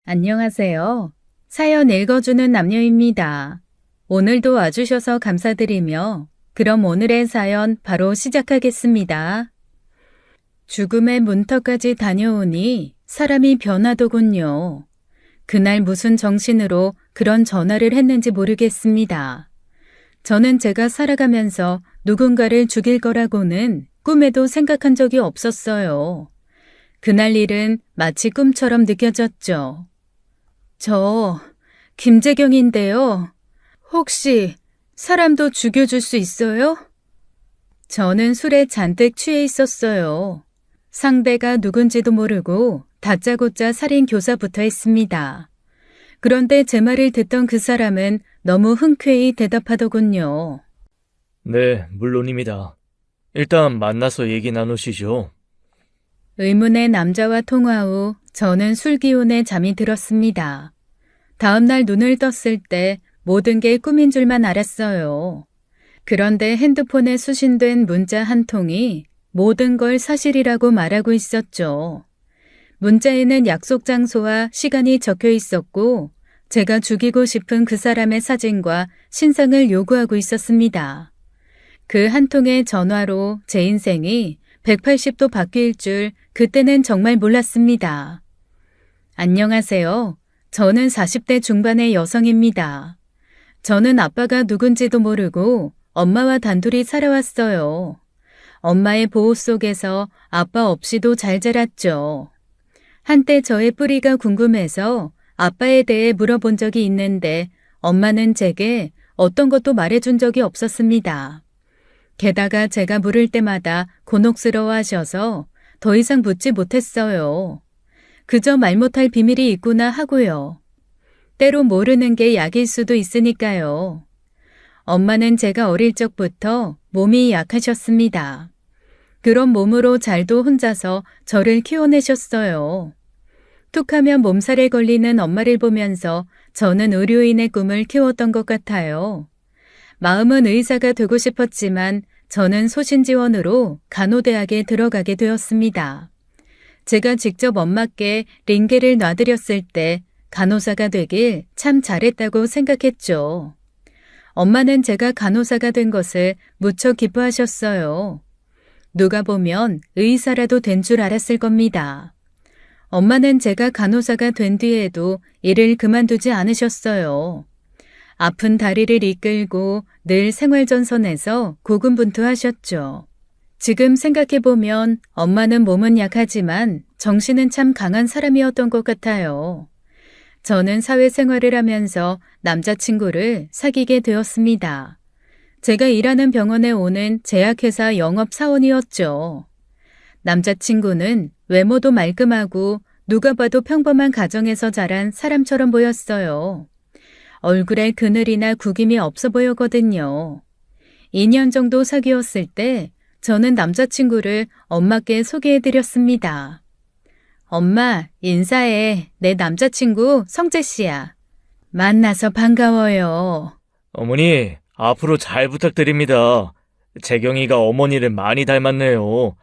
안녕하세요. 사연 읽어주는 남녀입니다. 오늘도 와주셔서 감사드리며 그럼 오늘의 사연 바로 시작하겠습니다. 죽음의 문턱까지 다녀오니 사람이 변하더군요. 그날 무슨 정신으로 그런 전화를 했는지 모르겠습니다. 저는 제가 살아가면서 누군가를 죽일 거라고는 꿈에도 생각한 적이 없었어요. 그날 일은 마치 꿈처럼 느껴졌죠. 저 김재경인데요. 혹시 사람도 죽여줄 수 있어요? 저는 술에 잔뜩 취해 있었어요. 상대가 누군지도 모르고 다짜고짜 살인교사부터 했습니다. 그런데 제 말을 듣던 그 사람은 너무 흔쾌히 대답하더군요. 네, 물론입니다. 일단 만나서 얘기 나누시죠. 의문의 남자와 통화 후 저는 술 기운에 잠이 들었습니다. 다음날 눈을 떴을 때 모든 게 꿈인 줄만 알았어요. 그런데 핸드폰에 수신된 문자 한 통이 모든 걸 사실이라고 말하고 있었죠. 문자에는 약속 장소와 시간이 적혀 있었고 제가 죽이고 싶은 그 사람의 사진과 신상을 요구하고 있었습니다. 그 한 통의 전화로 제 인생이 180도 바뀔 줄 그때는 정말 몰랐습니다. 안녕하세요. 저는 40대 중반의 여성입니다. 저는 아빠가 누군지도 모르고 엄마와 단둘이 살아왔어요. 엄마의 보호 속에서 아빠 없이도 잘 자랐죠. 한때 저의 뿌리가 궁금해서 아빠에 대해 물어본 적이 있는데 엄마는 제게 어떤 것도 말해준 적이 없었습니다. 게다가 제가 물을 때마다 곤혹스러워 하셔서 더 이상 묻지 못했어요. 그저 말 못할 비밀이 있구나 하고요. 때로 모르는 게 약일 수도 있으니까요. 엄마는 제가 어릴 적부터 몸이 약하셨습니다. 그런 몸으로 잘도 혼자서 저를 키워내셨어요. 툭하면 몸살에 걸리는 엄마를 보면서 저는 의료인의 꿈을 키웠던 것 같아요. 마음은 의사가 되고 싶었지만 저는 소신지원으로 간호대학에 들어가게 되었습니다. 제가 직접 엄마께 링게를 놔드렸을 때 간호사가 되길 참 잘했다고 생각했죠. 엄마는 제가 간호사가 된 것을 무척 기뻐하셨어요. 누가 보면 의사라도 된 줄 알았을 겁니다. 엄마는 제가 간호사가 된 뒤에도 일을 그만두지 않으셨어요. 아픈 다리를 이끌고 늘 생활전선에서 고군분투하셨죠. 지금 생각해보면 엄마는 몸은 약하지만 정신은 참 강한 사람이었던 것 같아요. 저는 사회생활을 하면서 남자친구를 사귀게 되었습니다. 제가 일하는 병원에 오는 제약회사 영업사원이었죠. 남자친구는 외모도 말끔하고 누가 봐도 평범한 가정에서 자란 사람처럼 보였어요. 얼굴에 그늘이나 구김이 없어 보였거든요. 2년 정도 사귀었을 때 저는 남자친구를 엄마께 소개해드렸습니다. 엄마, 인사해. 내 남자친구 성재 씨야. 만나서 반가워요. 어머니, 앞으로 잘 부탁드립니다. 재경이가 어머니를 많이 닮았네요.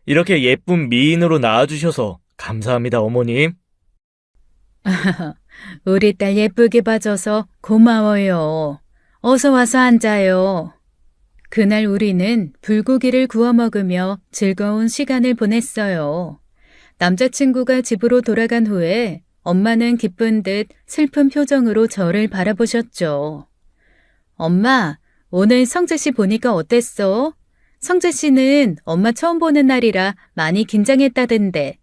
이렇게 예쁜 미인으로 낳아주셔서 감사합니다, 어머님. 우리 딸 예쁘게 봐줘서 고마워요. 어서 와서 앉아요. 그날 우리는 불고기를 구워 먹으며 즐거운 시간을 보냈어요. 남자친구가 집으로 돌아간 후에 엄마는 기쁜 듯 슬픈 표정으로 저를 바라보셨죠. 엄마, 오늘 성재 씨 보니까 어땠어? 성재 씨는 엄마 처음 보는 날이라 많이 긴장했다던데.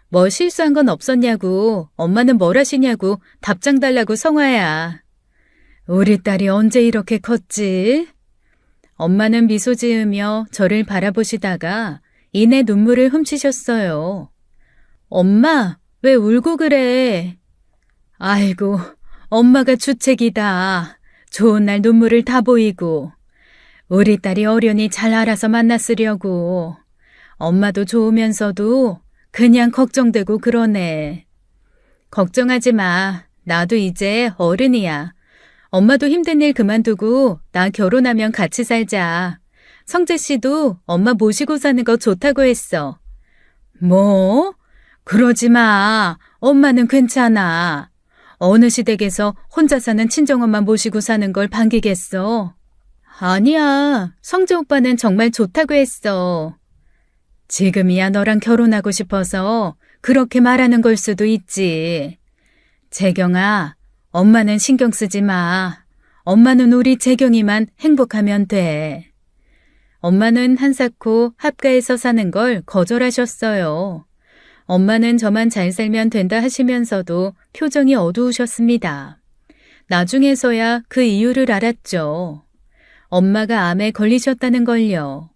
뭐 실수한 건 없었냐고, 엄마는 뭘 하시냐고 답장 달라고 성화야. 우리 딸이 언제 이렇게 컸지? 엄마는 미소 지으며 저를 바라보시다가 이내 눈물을 훔치셨어요. 엄마, 왜 울고 그래? 아이고, 엄마가 주책이다. 좋은 날 눈물을 다 보이고. 우리 딸이 어련히 잘 알아서 만났으려고. 엄마도 좋으면서도 그냥 걱정되고 그러네. 걱정하지 마. 나도 이제 어른이야. 엄마도 힘든 일 그만두고 나 결혼하면 같이 살자. 성재 씨도 엄마 모시고 사는 거 좋다고 했어. 뭐? 그러지 마. 엄마는 괜찮아. 어느 시댁에서 혼자 사는 친정엄마 모시고 사는 걸 반기겠어. 아니야. 성재 오빠는 정말 좋다고 했어. 지금이야 너랑 결혼하고 싶어서 그렇게 말하는 걸 수도 있지. 재경아, 엄마는 신경 쓰지 마. 엄마는 우리 재경이만 행복하면 돼. 엄마는 한사코 합가에서 사는 걸 거절하셨어요. 엄마는 저만 잘 살면 된다 하시면서도 표정이 어두우셨습니다. 나중에서야 그 이유를 알았죠. 엄마가 암에 걸리셨다는 걸요.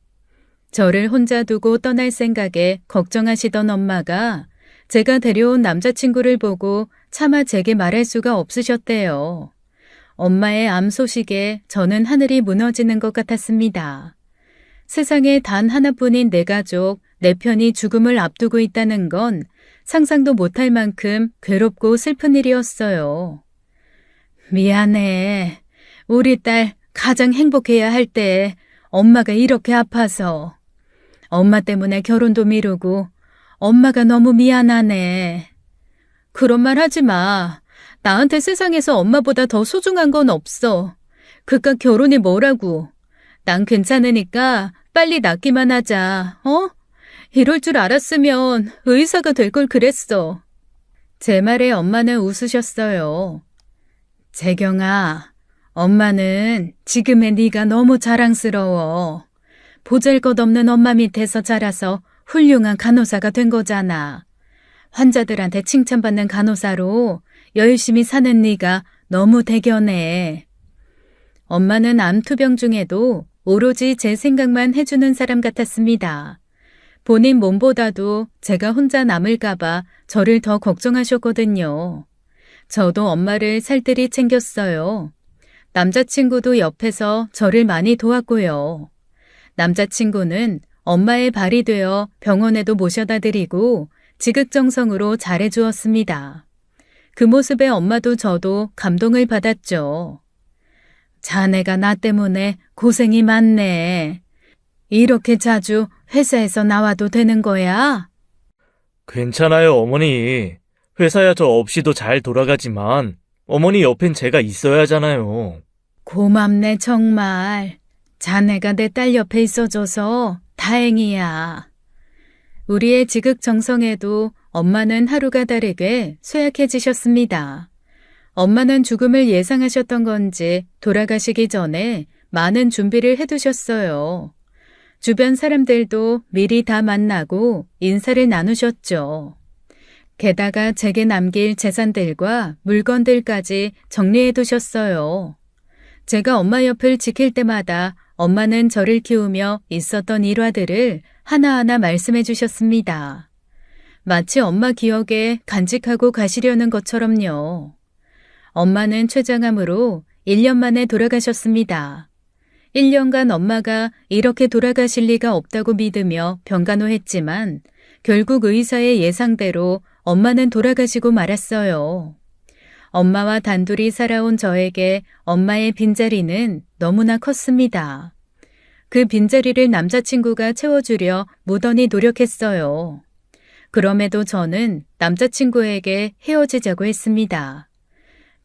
저를 혼자 두고 떠날 생각에 걱정하시던 엄마가 제가 데려온 남자친구를 보고 차마 제게 말할 수가 없으셨대요. 엄마의 암 소식에 저는 하늘이 무너지는 것 같았습니다. 세상에 단 하나뿐인 내 가족, 내 편이 죽음을 앞두고 있다는 건 상상도 못할 만큼 괴롭고 슬픈 일이었어요. 미안해. 우리 딸 가장 행복해야 할 때 엄마가 이렇게 아파서. 엄마 때문에 결혼도 미루고 엄마가 너무 미안하네. 그런 말 하지 마. 나한테 세상에서 엄마보다 더 소중한 건 없어. 그깟 결혼이 뭐라고. 난 괜찮으니까 빨리 낫기만 하자. 어? 이럴 줄 알았으면 의사가 될 걸 그랬어. 제 말에 엄마는 웃으셨어요. 재경아, 엄마는 지금의 네가 너무 자랑스러워. 보잘것없는 엄마 밑에서 자라서 훌륭한 간호사가 된 거잖아. 환자들한테 칭찬받는 간호사로 열심히 사는 네가 너무 대견해. 엄마는 암투병 중에도 오로지 제 생각만 해주는 사람 같았습니다. 본인 몸보다도 제가 혼자 남을까봐 저를 더 걱정하셨거든요. 저도 엄마를 살뜰히 챙겼어요. 남자친구도 옆에서 저를 많이 도왔고요. 남자친구는 엄마의 발이 되어 병원에도 모셔다 드리고 지극정성으로 잘해주었습니다. 그 모습에 엄마도 저도 감동을 받았죠. 자네가 나 때문에 고생이 많네. 이렇게 자주 회사에서 나와도 되는 거야? 괜찮아요, 어머니. 회사야 저 없이도 잘 돌아가지만 어머니 옆엔 제가 있어야 하잖아요. 고맙네 정말. 자네가 내 딸 옆에 있어줘서 다행이야. 우리의 지극정성에도 엄마는 하루가 다르게 쇠약해지셨습니다. 엄마는 죽음을 예상하셨던 건지 돌아가시기 전에 많은 준비를 해두셨어요. 주변 사람들도 미리 다 만나고 인사를 나누셨죠. 게다가 제게 남길 재산들과 물건들까지 정리해 두셨어요. 제가 엄마 옆을 지킬 때마다 엄마는 저를 키우며 있었던 일화들을 하나하나 말씀해 주셨습니다. 마치 엄마 기억에 간직하고 가시려는 것처럼요. 엄마는 췌장암으로 1년 만에 돌아가셨습니다. 1년간 엄마가 이렇게 돌아가실 리가 없다고 믿으며 병간호했지만 결국 의사의 예상대로 엄마는 돌아가시고 말았어요. 엄마와 단둘이 살아온 저에게 엄마의 빈자리는 너무나 컸습니다. 그 빈자리를 남자친구가 채워주려 무던히 노력했어요. 그럼에도 저는 남자친구에게 헤어지자고 했습니다.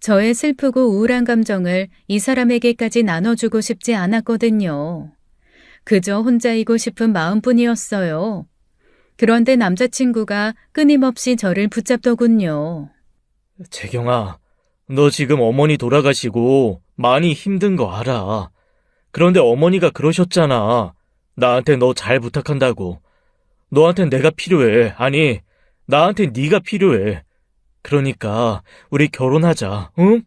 저의 슬프고 우울한 감정을 이 사람에게까지 나눠주고 싶지 않았거든요. 그저 혼자이고 싶은 마음뿐이었어요. 그런데 남자친구가 끊임없이 저를 붙잡더군요. 재경아, 너 지금 어머니 돌아가시고 많이 힘든 거 알아. 그런데 어머니가 그러셨잖아. 나한테 너 잘 부탁한다고. 너한텐 내가 필요해. 아니, 나한테 네가 필요해. 그러니까 우리 결혼하자, 응?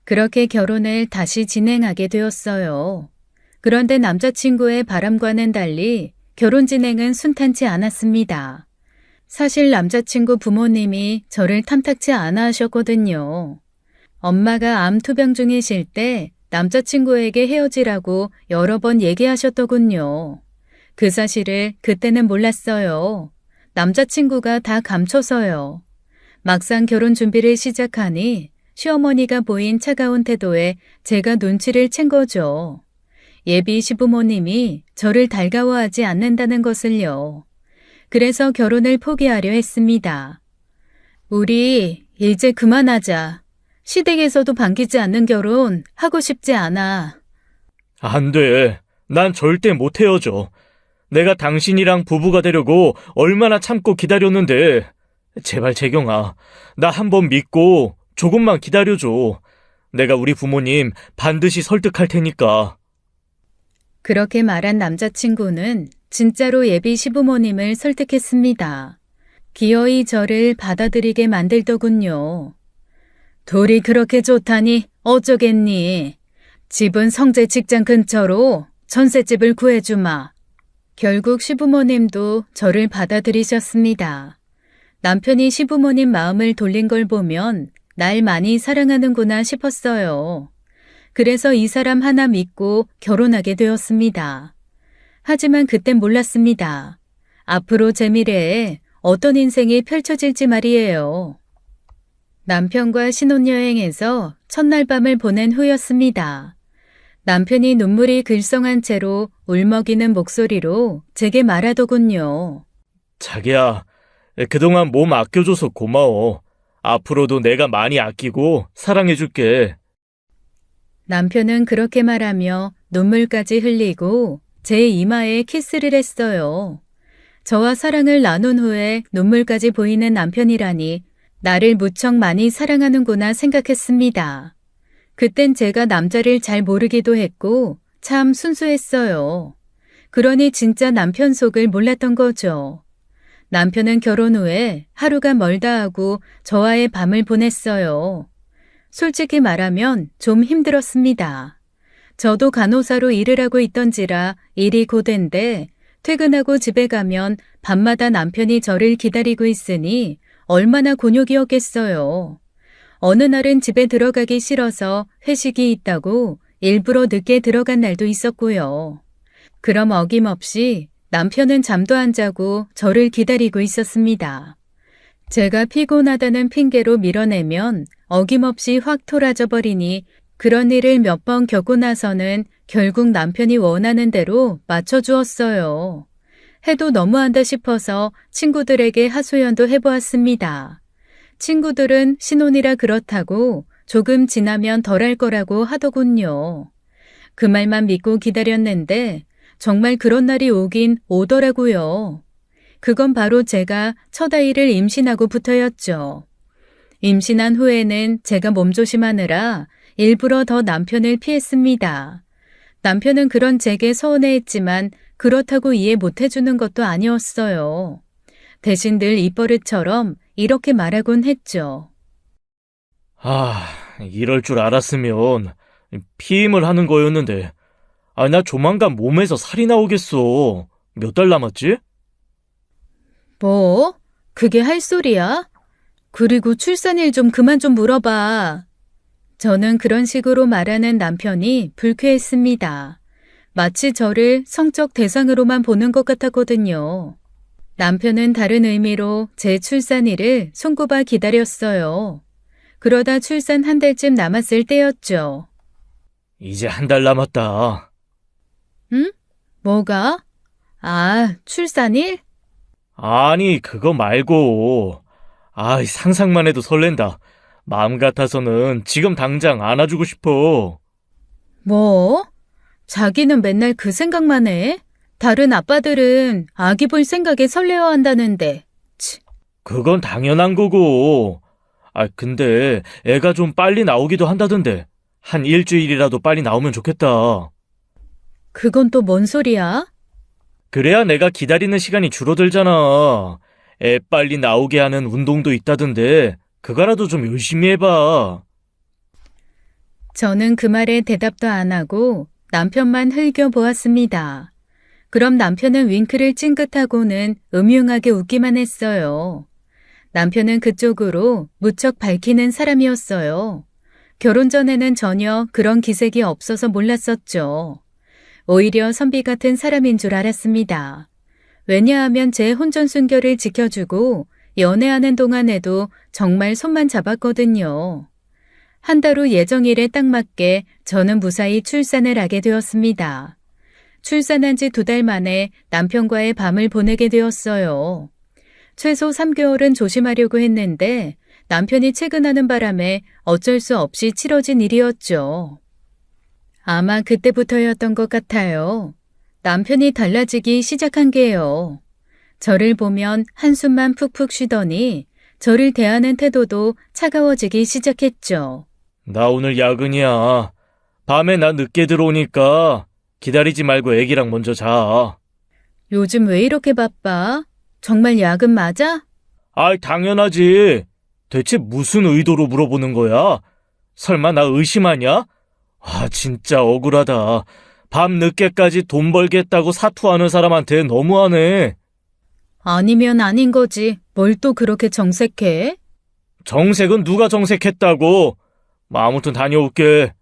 그렇게 결혼을 다시 진행하게 되었어요. 그런데 남자친구의 바람과는 달리 결혼 진행은 순탄치 않았습니다. 사실 남자친구 부모님이 저를 탐탁치 않아 하셨거든요. 엄마가 암 투병 중이실 때 남자친구에게 헤어지라고 여러 번 얘기하셨더군요. 그 사실을 그때는 몰랐어요. 남자친구가 다 감춰서요. 막상 결혼 준비를 시작하니 시어머니가 보인 차가운 태도에 제가 눈치를 챈 거죠. 예비 시부모님이 저를 달가워하지 않는다는 것을요. 그래서 결혼을 포기하려 했습니다. 우리 이제 그만하자. 시댁에서도 반기지 않는 결혼 하고 싶지 않아. 안 돼. 난 절대 못 헤어져. 내가 당신이랑 부부가 되려고 얼마나 참고 기다렸는데. 제발 재경아, 나 한 번 믿고 조금만 기다려줘. 내가 우리 부모님 반드시 설득할 테니까. 그렇게 말한 남자친구는 진짜로 예비 시부모님을 설득했습니다. 기어이 저를 받아들이게 만들더군요. 둘이 그렇게 좋다니 어쩌겠니? 집은 성재 직장 근처로 전셋집을 구해주마. 결국 시부모님도 저를 받아들이셨습니다. 남편이 시부모님 마음을 돌린 걸 보면 날 많이 사랑하는구나 싶었어요. 그래서 이 사람 하나 믿고 결혼하게 되었습니다. 하지만 그땐 몰랐습니다. 앞으로 제 미래에 어떤 인생이 펼쳐질지 말이에요. 남편과 신혼여행에서 첫날 밤을 보낸 후였습니다. 남편이 눈물이 글썽한 채로 울먹이는 목소리로 제게 말하더군요. 자기야, 그동안 몸 아껴줘서 고마워. 앞으로도 내가 많이 아끼고 사랑해줄게. 남편은 그렇게 말하며 눈물까지 흘리고 제 이마에 키스를 했어요. 저와 사랑을 나눈 후에 눈물까지 보이는 남편이라니 나를 무척 많이 사랑하는구나 생각했습니다. 그땐 제가 남자를 잘 모르기도 했고 참 순수했어요. 그러니 진짜 남편 속을 몰랐던 거죠. 남편은 결혼 후에 하루가 멀다 하고 저와의 밤을 보냈어요. 솔직히 말하면 좀 힘들었습니다. 저도 간호사로 일을 하고 있던지라 일이 고된데 퇴근하고 집에 가면 밤마다 남편이 저를 기다리고 있으니 얼마나 곤욕이었겠어요. 어느 날은 집에 들어가기 싫어서 회식이 있다고 일부러 늦게 들어간 날도 있었고요. 그럼 어김없이 남편은 잠도 안 자고 저를 기다리고 있었습니다. 제가 피곤하다는 핑계로 밀어내면 어김없이 확 토라져 버리니 그런 일을 몇 번 겪고 나서는 결국 남편이 원하는 대로 맞춰주었어요. 해도 너무한다 싶어서 친구들에게 하소연도 해보았습니다. 친구들은 신혼이라 그렇다고 조금 지나면 덜할 거라고 하더군요. 그 말만 믿고 기다렸는데 정말 그런 날이 오긴 오더라고요. 그건 바로 제가 첫 아이를 임신하고부터였죠. 임신한 후에는 제가 몸조심하느라 일부러 더 남편을 피했습니다. 남편은 그런 제게 서운해했지만 그렇다고 이해 못해주는 것도 아니었어요. 대신 늘 입버릇처럼 이렇게 말하곤 했죠. 이럴 줄 알았으면 피임을 하는 거였는데. 나 조만간 몸에서 살이 나오겠어. 몇 달 남았지? 뭐? 그게 할 소리야? 그리고 출산일 좀 그만 좀 물어봐. 저는 그런 식으로 말하는 남편이 불쾌했습니다. 마치 저를 성적 대상으로만 보는 것 같았거든요. 남편은 다른 의미로 제 출산일을 손꼽아 기다렸어요. 그러다 출산 한 달쯤 남았을 때였죠. 이제 한 달 남았다. 응? 뭐가? 출산일? 아니, 그거 말고. 상상만 해도 설렌다. 마음 같아서는 지금 당장 안아주고 싶어. 뭐? 자기는 맨날 그 생각만 해? 다른 아빠들은 아기 볼 생각에 설레어한다는데. 그건 당연한 거고. 근데 애가 좀 빨리 나오기도 한다던데. 한 일주일이라도 빨리 나오면 좋겠다. 그건 또 뭔 소리야? 그래야 내가 기다리는 시간이 줄어들잖아. 애 빨리 나오게 하는 운동도 있다던데 그거라도 좀 열심히 해봐. 저는 그 말에 대답도 안 하고 남편만 흘겨보았습니다. 그럼 남편은 윙크를 찡긋하고는 음흉하게 웃기만 했어요. 남편은 그쪽으로 무척 밝히는 사람이었어요. 결혼 전에는 전혀 그런 기색이 없어서 몰랐었죠. 오히려 선비 같은 사람인 줄 알았습니다. 왜냐하면 제 혼전순결을 지켜주고 연애하는 동안에도 정말 손만 잡았거든요. 한 달 후 예정일에 딱 맞게 저는 무사히 출산을 하게 되었습니다. 출산한 지 2달 만에 남편과의 밤을 보내게 되었어요. 최소 3개월은 조심하려고 했는데 남편이 퇴근하는 바람에 어쩔 수 없이 치러진 일이었죠. 아마 그때부터였던 것 같아요. 남편이 달라지기 시작한 게요. 저를 보면 한숨만 푹푹 쉬더니 저를 대하는 태도도 차가워지기 시작했죠. 나 오늘 야근이야. 밤에 나 늦게 들어오니까 기다리지 말고 애기랑 먼저 자. 요즘 왜 이렇게 바빠? 정말 야근 맞아? 아이, 당연하지. 대체 무슨 의도로 물어보는 거야? 설마 나 의심하냐? 아, 진짜 억울하다. 밤 늦게까지 돈 벌겠다고 사투하는 사람한테 너무하네. 아니면 아닌 거지. 뭘 또 그렇게 정색해? 정색은 누가 정색했다고? 아무튼 다녀올게.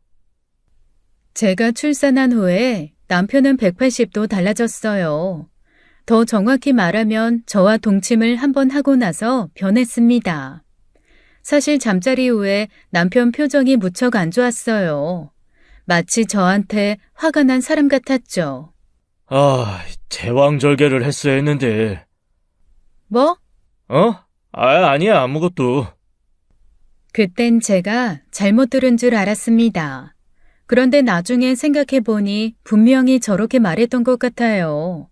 제가 출산한 후에 남편은 180도 달라졌어요. 더 정확히 말하면 저와 동침을 한번 하고 나서 변했습니다. 사실 잠자리 후에 남편 표정이 무척 안 좋았어요. 마치 저한테 화가 난 사람 같았죠. 아, 제왕절개를 했어야 했는데. 뭐? 아니야, 아무것도. 그땐 제가 잘못 들은 줄 알았습니다. 그런데 나중에 생각해보니 분명히 저렇게 말했던 것 같아요.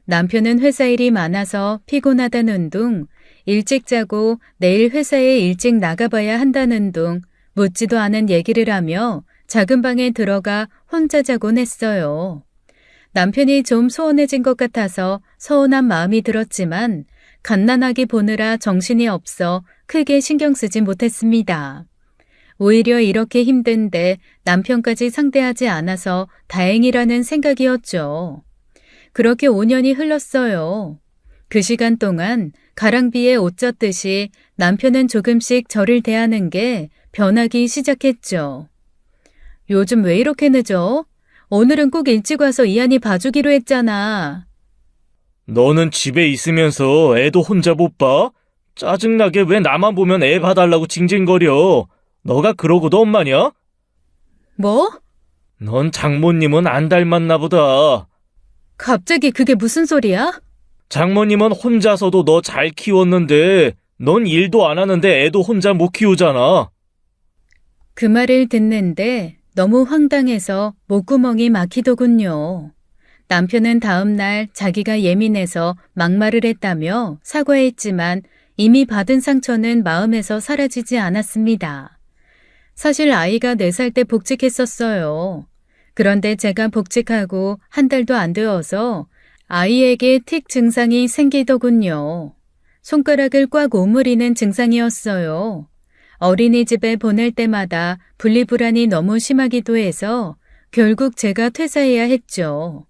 남편은 회사 일이 많아서 피곤하다는 둥, 일찍 자고 내일 회사에 일찍 나가봐야 한다는 둥, 묻지도 않은 얘기를 하며 작은 방에 들어가 혼자 자곤 했어요. 남편이 좀 소원해진 것 같아서 서운한 마음이 들었지만 갓난아기 보느라 정신이 없어 크게 신경 쓰지 못했습니다. 오히려 이렇게 힘든데 남편까지 상대하지 않아서 다행이라는 생각이었죠. 그렇게 5년이 흘렀어요. 그 시간 동안 가랑비에 옷 젖듯이 남편은 조금씩 저를 대하는 게 변하기 시작했죠. 요즘 왜 이렇게 늦어? 오늘은 꼭 일찍 와서 이한이 봐주기로 했잖아. 너는 집에 있으면서 애도 혼자 못 봐? 짜증나게 왜 나만 보면 애 봐달라고 징징거려. 너가 그러고도 엄마냐? 뭐? 넌 장모님은 안 닮았나 보다. 갑자기 그게 무슨 소리야? 장모님은 혼자서도 너 잘 키웠는데 넌 일도 안 하는데 애도 혼자 못 키우잖아. 그 말을 듣는데 너무 황당해서 목구멍이 막히더군요. 남편은 다음 날 자기가 예민해서 막말을 했다며 사과했지만 이미 받은 상처는 마음에서 사라지지 않았습니다. 사실 아이가 4살 때 복직했었어요. 그런데 제가 복직하고 한 달도 안 되어서 아이에게 틱 증상이 생기더군요. 손가락을 꽉 오므리는 증상이었어요. 어린이집에 보낼 때마다 분리불안이 너무 심하기도 해서 결국 제가 퇴사해야 했죠.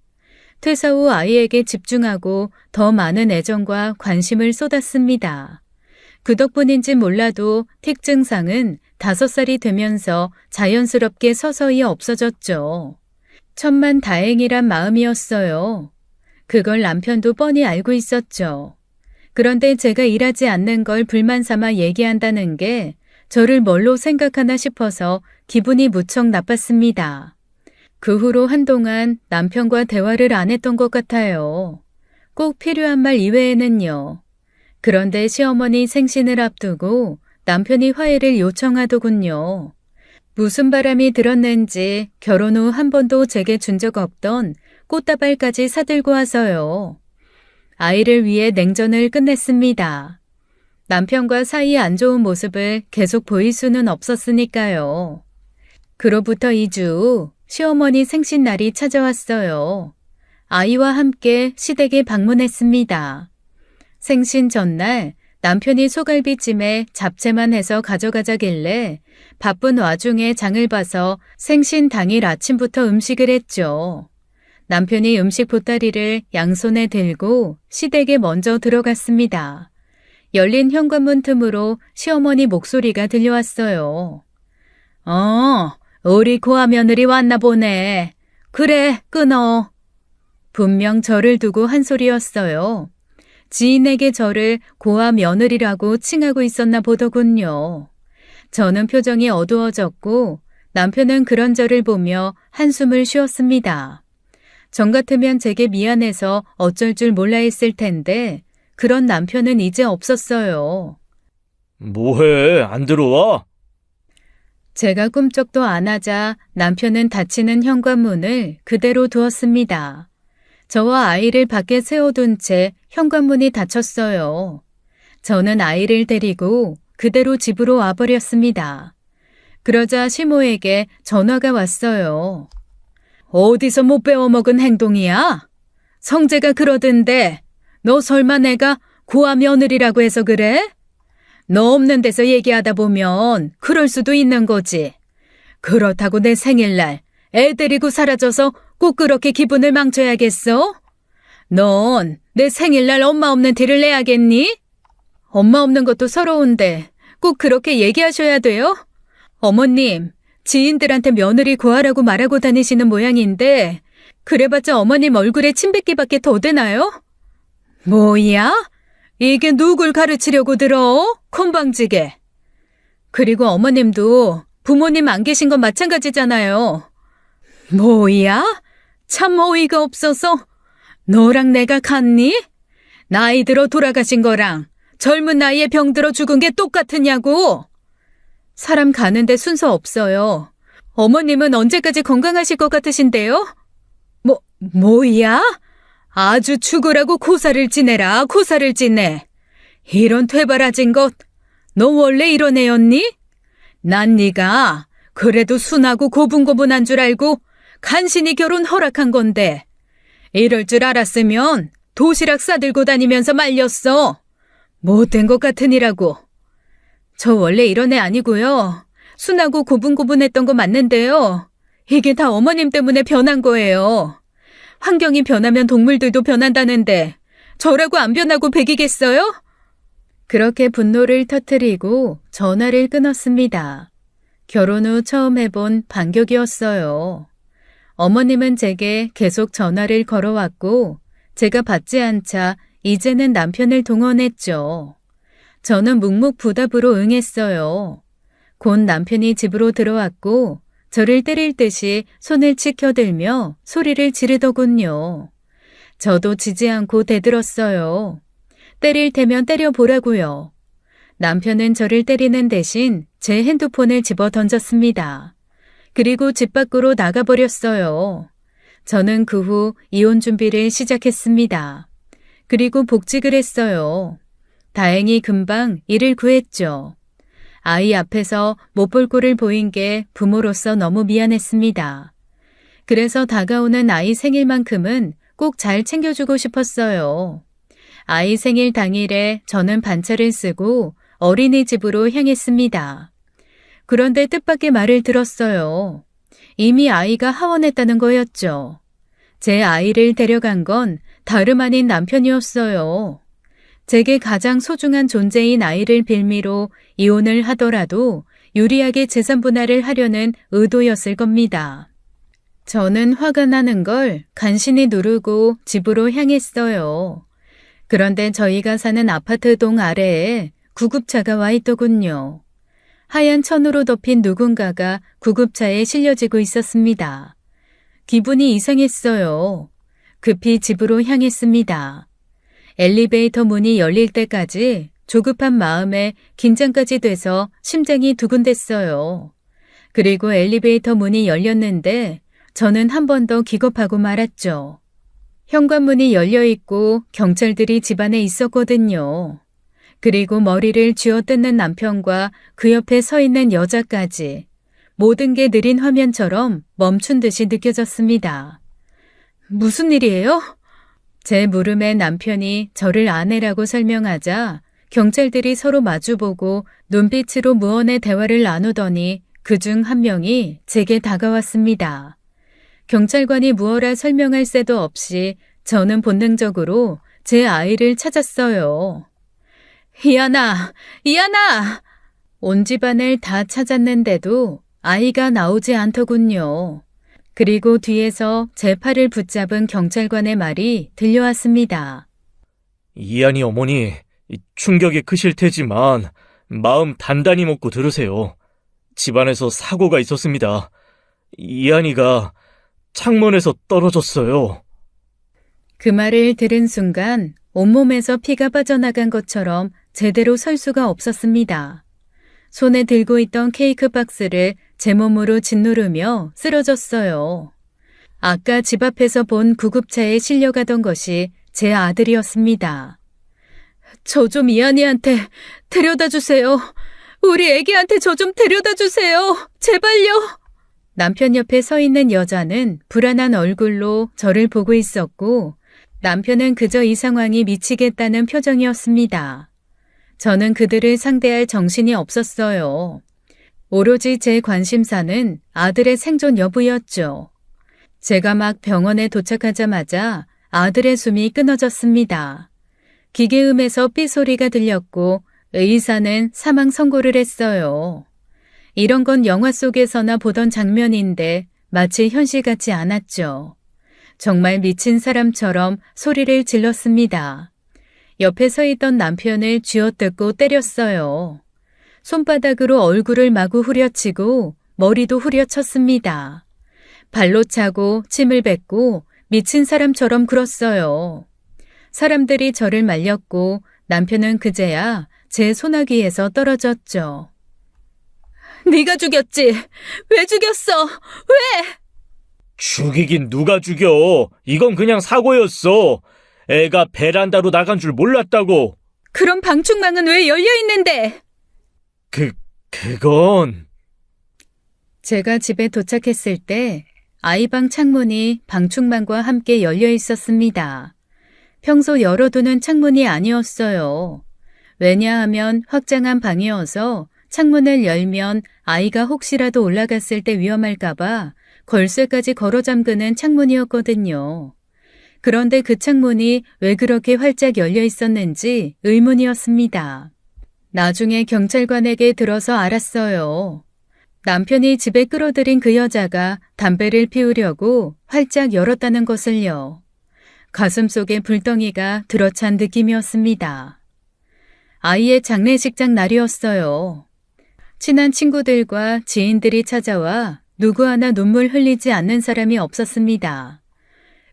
퇴사 후 아이에게 집중하고 더 많은 애정과 관심을 쏟았습니다. 그 덕분인지 몰라도 틱 증상은 5살이 되면서 자연스럽게 서서히 없어졌죠. 천만다행이란 마음이었어요. 그걸 남편도 뻔히 알고 있었죠. 그런데 제가 일하지 않는 걸 불만 삼아 얘기한다는 게 저를 뭘로 생각하나 싶어서 기분이 무척 나빴습니다. 그 후로 한동안 남편과 대화를 안 했던 것 같아요. 꼭 필요한 말 이외에는요. 그런데 시어머니 생신을 앞두고 남편이 화해를 요청하더군요. 무슨 바람이 들었는지 결혼 후 한 번도 제게 준 적 없던 꽃다발까지 사들고 와서요. 아이를 위해 냉전을 끝냈습니다. 남편과 사이 안 좋은 모습을 계속 보일 수는 없었으니까요. 그로부터 2주 후 시어머니 생신날이 찾아왔어요. 아이와 함께 시댁에 방문했습니다. 생신 전날 남편이 소갈비찜에 잡채만 해서 가져가자길래 바쁜 와중에 장을 봐서 생신 당일 아침부터 음식을 했죠. 남편이 음식 보따리를 양손에 들고 시댁에 먼저 들어갔습니다. 열린 현관문 틈으로 시어머니 목소리가 들려왔어요. 우리 고아 며느리 왔나 보네. 그래, 끊어. 분명 저를 두고 한 소리였어요. 지인에게 저를 고아 며느리라고 칭하고 있었나 보더군요. 저는 표정이 어두워졌고 남편은 그런 저를 보며 한숨을 쉬었습니다. 전 같으면 제게 미안해서 어쩔 줄 몰라 했을 텐데 그런 남편은 이제 없었어요. 뭐해? 안 들어와? 제가 꿈쩍도 안 하자 남편은 닫히는 현관문을 그대로 두었습니다. 저와 아이를 밖에 세워둔 채 현관문이 닫혔어요. 저는 아이를 데리고 그대로 집으로 와버렸습니다. 그러자 시모에게 전화가 왔어요. 어디서 못 배워먹은 행동이야? 성재가 그러던데 너 설마 내가 고아 며느리라고 해서 그래? 너 없는 데서 얘기하다 보면 그럴 수도 있는 거지. 그렇다고 내 생일날 애 데리고 사라져서 꼭 그렇게 기분을 망쳐야겠어? 넌 내 생일날 엄마 없는 티를 내야겠니? 엄마 없는 것도 서러운데 꼭 그렇게 얘기하셔야 돼요? 어머님, 지인들한테 며느리 구하라고 말하고 다니시는 모양인데 그래봤자 어머님 얼굴에 침 뱉기밖에 더 되나요? 뭐야? 이게 누굴 가르치려고 들어? 콩방지게. 그리고 어머님도 부모님 안 계신 건 마찬가지잖아요. 뭐야? 참 어이가 없어서 너랑 내가 같니? 나이 들어 돌아가신 거랑 젊은 나이에 병들어 죽은 게 똑같으냐고. 사람 가는데 순서 없어요. 어머님은 언제까지 건강하실 것 같으신데요? 뭐야? 아주 죽으라고 고사를 지내라, 고사를 지내. 이런 퇴바라진 것, 너 원래 이런 애였니? 난 네가 그래도 순하고 고분고분한 줄 알고 간신히 결혼 허락한 건데 이럴 줄 알았으면 도시락 싸들고 다니면서 말렸어. 못된 것 같으니라고. 저 원래 이런 애 아니고요. 순하고 고분고분했던 거 맞는데요. 이게 다 어머님 때문에 변한 거예요. 환경이 변하면 동물들도 변한다는데 저라고 안 변하고 배기겠어요? 그렇게 분노를 터뜨리고 전화를 끊었습니다. 결혼 후 처음 해본 반격이었어요. 어머님은 제게 계속 전화를 걸어왔고 제가 받지 않자 이제는 남편을 동원했죠. 저는 묵묵부답으로 응했어요. 곧 남편이 집으로 들어왔고 저를 때릴 듯이 손을 치켜들며 소리를 지르더군요. 저도 지지 않고 대들었어요. 때릴 테면 때려보라고요. 남편은 저를 때리는 대신 제 핸드폰을 집어 던졌습니다. 그리고 집 밖으로 나가버렸어요. 저는 그 후 이혼 준비를 시작했습니다. 그리고 복직을 했어요. 다행히 금방 일을 구했죠. 아이 앞에서 못 볼 꼴을 보인 게 부모로서 너무 미안했습니다. 그래서 다가오는 아이 생일만큼은 꼭 잘 챙겨주고 싶었어요. 아이 생일 당일에 저는 반차를 쓰고 어린이집으로 향했습니다. 그런데 뜻밖의 말을 들었어요. 이미 아이가 하원했다는 거였죠. 제 아이를 데려간 건 다름 아닌 남편이었어요. 제게 가장 소중한 존재인 아이를 빌미로 이혼을 하더라도 유리하게 재산 분할을 하려는 의도였을 겁니다. 저는 화가 나는 걸 간신히 누르고 집으로 향했어요. 그런데 저희가 사는 아파트 동 아래에 구급차가 와 있더군요. 하얀 천으로 덮인 누군가가 구급차에 실려지고 있었습니다. 기분이 이상했어요. 급히 집으로 향했습니다. 엘리베이터 문이 열릴 때까지 조급한 마음에 긴장까지 돼서 심장이 두근댔어요. 그리고 엘리베이터 문이 열렸는데 저는 한 번 더 기겁하고 말았죠. 현관문이 열려있고 경찰들이 집 안에 있었거든요. 그리고 머리를 쥐어뜯는 남편과 그 옆에 서 있는 여자까지 모든 게 느린 화면처럼 멈춘 듯이 느껴졌습니다. 무슨 일이에요? 제 물음에 남편이 저를 아내라고 설명하자 경찰들이 서로 마주보고 눈빛으로 무언의 대화를 나누더니 그중 한 명이 제게 다가왔습니다. 경찰관이 무어라 설명할 새도 없이 저는 본능적으로 제 아이를 찾았어요. 이하나! 이하나! 온 집안을 다 찾았는데도 아이가 나오지 않더군요. 그리고 뒤에서 제 팔을 붙잡은 경찰관의 말이 들려왔습니다. 이한이 어머니, 충격이 크실 테지만 마음 단단히 먹고 들으세요. 집안에서 사고가 있었습니다. 이한이가 창문에서 떨어졌어요. 그 말을 들은 순간 온몸에서 피가 빠져나간 것처럼 제대로 설 수가 없었습니다. 손에 들고 있던 케이크 박스를 제 몸으로 짓누르며 쓰러졌어요. 아까 집 앞에서 본 구급차에 실려가던 것이 제 아들이었습니다. 저 좀 이한이한테 데려다 주세요. 우리 애기한테 저 좀 데려다 주세요. 제발요. 남편 옆에 서 있는 여자는 불안한 얼굴로 저를 보고 있었고 남편은 그저 이 상황이 미치겠다는 표정이었습니다. 저는 그들을 상대할 정신이 없었어요. 오로지 제 관심사는 아들의 생존 여부였죠. 제가 막 병원에 도착하자마자 아들의 숨이 끊어졌습니다. 기계음에서 삐 소리가 들렸고 의사는 사망 선고를 했어요. 이런 건 영화 속에서나 보던 장면인데 마치 현실 같지 않았죠. 정말 미친 사람처럼 소리를 질렀습니다. 옆에 서 있던 남편을 쥐어뜯고 때렸어요. 손바닥으로 얼굴을 마구 후려치고 머리도 후려쳤습니다. 발로 차고 침을 뱉고 미친 사람처럼 굴었어요. 사람들이 저를 말렸고 남편은 그제야 제 소나기에서 떨어졌죠. 네가 죽였지? 왜 죽였어? 왜? 죽이긴 누가 죽여? 이건 그냥 사고였어. 애가 베란다로 나간 줄 몰랐다고. 그럼 방충망은 왜 열려 있는데? 그건... 제가 집에 도착했을 때 아이방 창문이 방충망과 함께 열려 있었습니다. 평소 열어두는 창문이 아니었어요. 왜냐하면 확장한 방이어서 창문을 열면 아이가 혹시라도 올라갔을 때 위험할까봐 걸쇠까지 걸어 잠그는 창문이었거든요. 그런데 그 창문이 왜 그렇게 활짝 열려 있었는지 의문이었습니다. 나중에 경찰관에게 들어서 알았어요. 남편이 집에 끌어들인 그 여자가 담배를 피우려고 활짝 열었다는 것을요. 가슴속에 불덩이가 들어찬 느낌이었습니다. 아이의 장례식장 날이었어요. 친한 친구들과 지인들이 찾아와 누구 하나 눈물 흘리지 않는 사람이 없었습니다.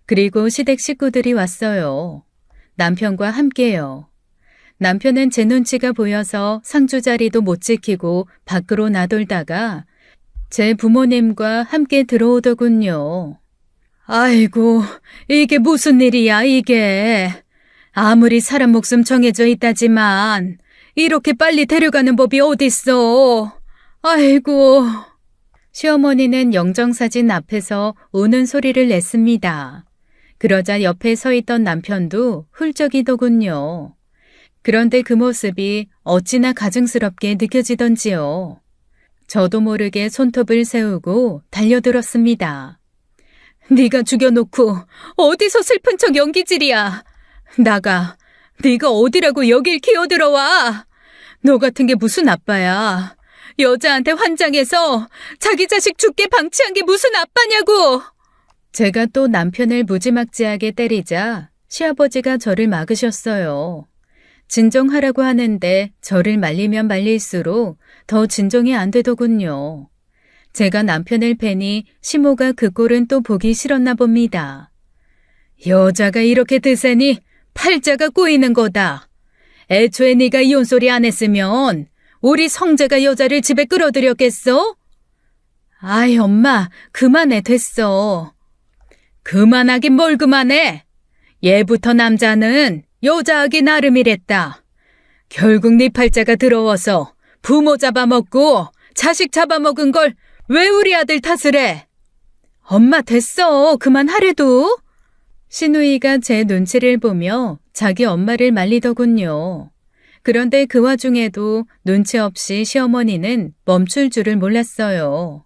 그리고 시댁 식구들이 왔어요. 남편과 함께요. 남편은 제 눈치가 보여서 상주 자리도 못 지키고 밖으로 나돌다가 제 부모님과 함께 들어오더군요. 아이고, 이게 무슨 일이야, 이게. 아무리 사람 목숨 정해져 있다지만 이렇게 빨리 데려가는 법이 어딨어. 아이고. 시어머니는 영정사진 앞에서 우는 소리를 냈습니다. 그러자 옆에 서 있던 남편도 훌쩍이더군요. 그런데 그 모습이 어찌나 가증스럽게 느껴지던지요. 저도 모르게 손톱을 세우고 달려들었습니다. 네가 죽여놓고 어디서 슬픈 척 연기질이야. 나가. 네가 어디라고 여길 기어들어와. 너 같은 게 무슨 아빠야. 여자한테 환장해서 자기 자식 죽게 방치한 게 무슨 아빠냐고. 제가 또 남편을 무지막지하게 때리자 시아버지가 저를 막으셨어요. 진정하라고 하는데 저를 말리면 말릴수록 더 진정이 안 되더군요. 제가 남편을 패니 시모가 그 꼴은 또 보기 싫었나 봅니다. 여자가 이렇게 드세니 팔자가 꼬이는 거다. 애초에 네가 이혼소리 안 했으면 우리 성재가 여자를 집에 끌어들였겠어? 아이 엄마 그만해 됐어. 그만하긴 뭘 그만해. 예부터 남자는 여자하기 나름이랬다. 결국 네 팔자가 더러워서 부모 잡아먹고 자식 잡아먹은 걸 왜 우리 아들 탓을 해? 엄마 됐어. 그만하래도. 시누이가 제 눈치를 보며 자기 엄마를 말리더군요. 그런데 그 와중에도 눈치 없이 시어머니는 멈출 줄을 몰랐어요.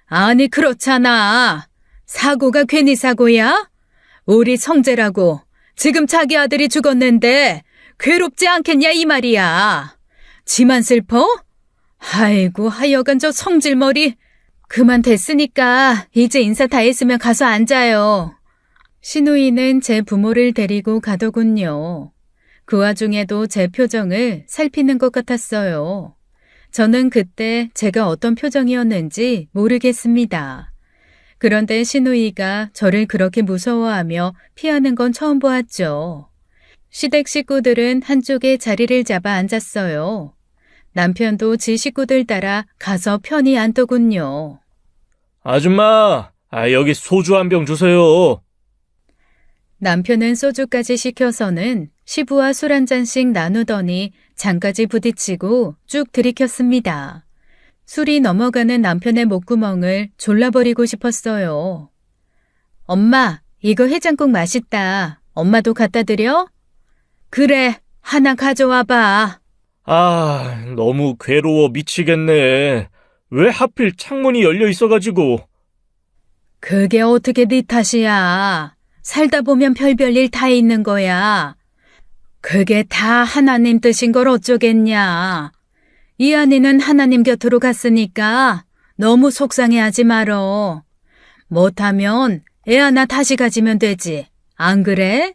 아니 그렇잖아. 사고가 괜히 사고야? 우리 성재라고 지금 자기 아들이 죽었는데 괴롭지 않겠냐 이 말이야. 지만 슬퍼? 아이고 하여간 저 성질머리. 그만 됐으니까 이제 인사 다 했으면 가서 앉아요. 시누이는 제 부모를 데리고 가더군요. 그 와중에도 제 표정을 살피는 것 같았어요. 저는 그때 제가 어떤 표정이었는지 모르겠습니다. 그런데 시누이가 저를 그렇게 무서워하며 피하는 건 처음 보았죠. 시댁 식구들은 한쪽에 자리를 잡아 앉았어요. 남편도 지 식구들 따라 가서 편히 앉더군요. 아줌마, 여기 소주 한 병 주세요. 남편은 소주까지 시켜서는 시부와 술 한 잔씩 나누더니 잔까지 부딪히고 쭉 들이켰습니다. 술이 넘어가는 남편의 목구멍을 졸라버리고 싶었어요. 엄마, 이거 해장국 맛있다. 엄마도 갖다 드려? 그래, 하나 가져와 봐. 너무 괴로워 미치겠네. 왜 하필 창문이 열려 있어가지고. 그게 어떻게 네 탓이야. 살다 보면 별별 일 다 있는 거야. 그게 다 하나님 뜻인 걸 어쩌겠냐. 이한이는 하나님 곁으로 갔으니까 너무 속상해하지 말어. 못하면 애 하나 다시 가지면 되지. 안 그래?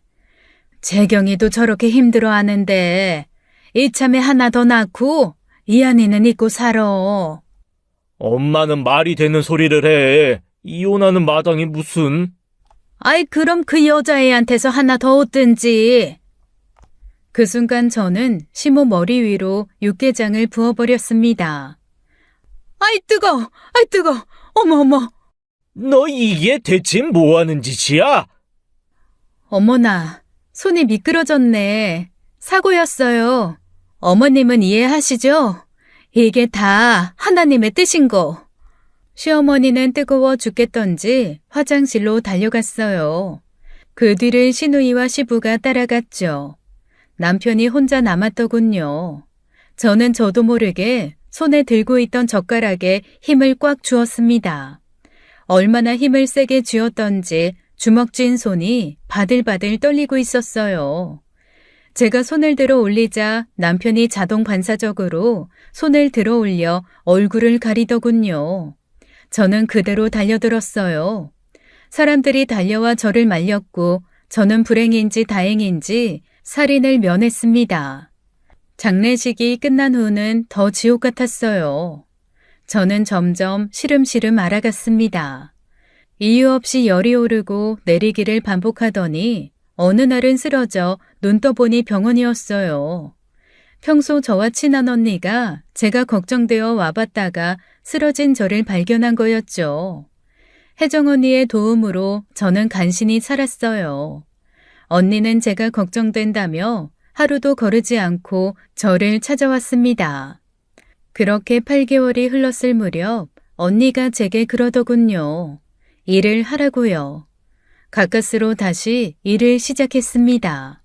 재경이도 저렇게 힘들어하는데 이참에 하나 더 낳고 이한이는 잊고 살아. 엄마는 말이 되는 소리를 해. 이혼하는 마당이 무슨. 아이 그럼 그 여자애한테서 하나 더 얻든지. 그 순간 저는 시모 머리 위로 육개장을 부어버렸습니다. 아이 뜨거! 아이 뜨거! 어머! 너 이게 대체 뭐하는 짓이야? 어머나, 손이 미끄러졌네. 사고였어요. 어머님은 이해하시죠? 이게 다 하나님의 뜻인 거. 시어머니는 뜨거워 죽겠던지 화장실로 달려갔어요. 그 뒤를 시누이와 시부가 따라갔죠. 남편이 혼자 남았더군요. 저는 저도 모르게 손에 들고 있던 젓가락에 힘을 꽉 주었습니다. 얼마나 힘을 세게 쥐었던지 주먹 쥔 손이 바들바들 떨리고 있었어요. 제가 손을 들어 올리자 남편이 자동 반사적으로 손을 들어 올려 얼굴을 가리더군요. 저는 그대로 달려들었어요. 사람들이 달려와 저를 말렸고 저는 불행인지 다행인지 살인을 면했습니다. 장례식이 끝난 후는 더 지옥 같았어요. 저는 점점 시름시름 알아갔습니다. 이유 없이 열이 오르고 내리기를 반복하더니 어느 날은 쓰러져 눈 떠보니 병원이었어요. 평소 저와 친한 언니가 제가 걱정되어 와봤다가 쓰러진 저를 발견한 거였죠. 혜정 언니의 도움으로 저는 간신히 살았어요. 언니는 제가 걱정된다며 하루도 거르지 않고 저를 찾아왔습니다. 그렇게 8개월이 흘렀을 무렵 언니가 제게 그러더군요. 일을 하라고요. 가까스로 다시 일을 시작했습니다.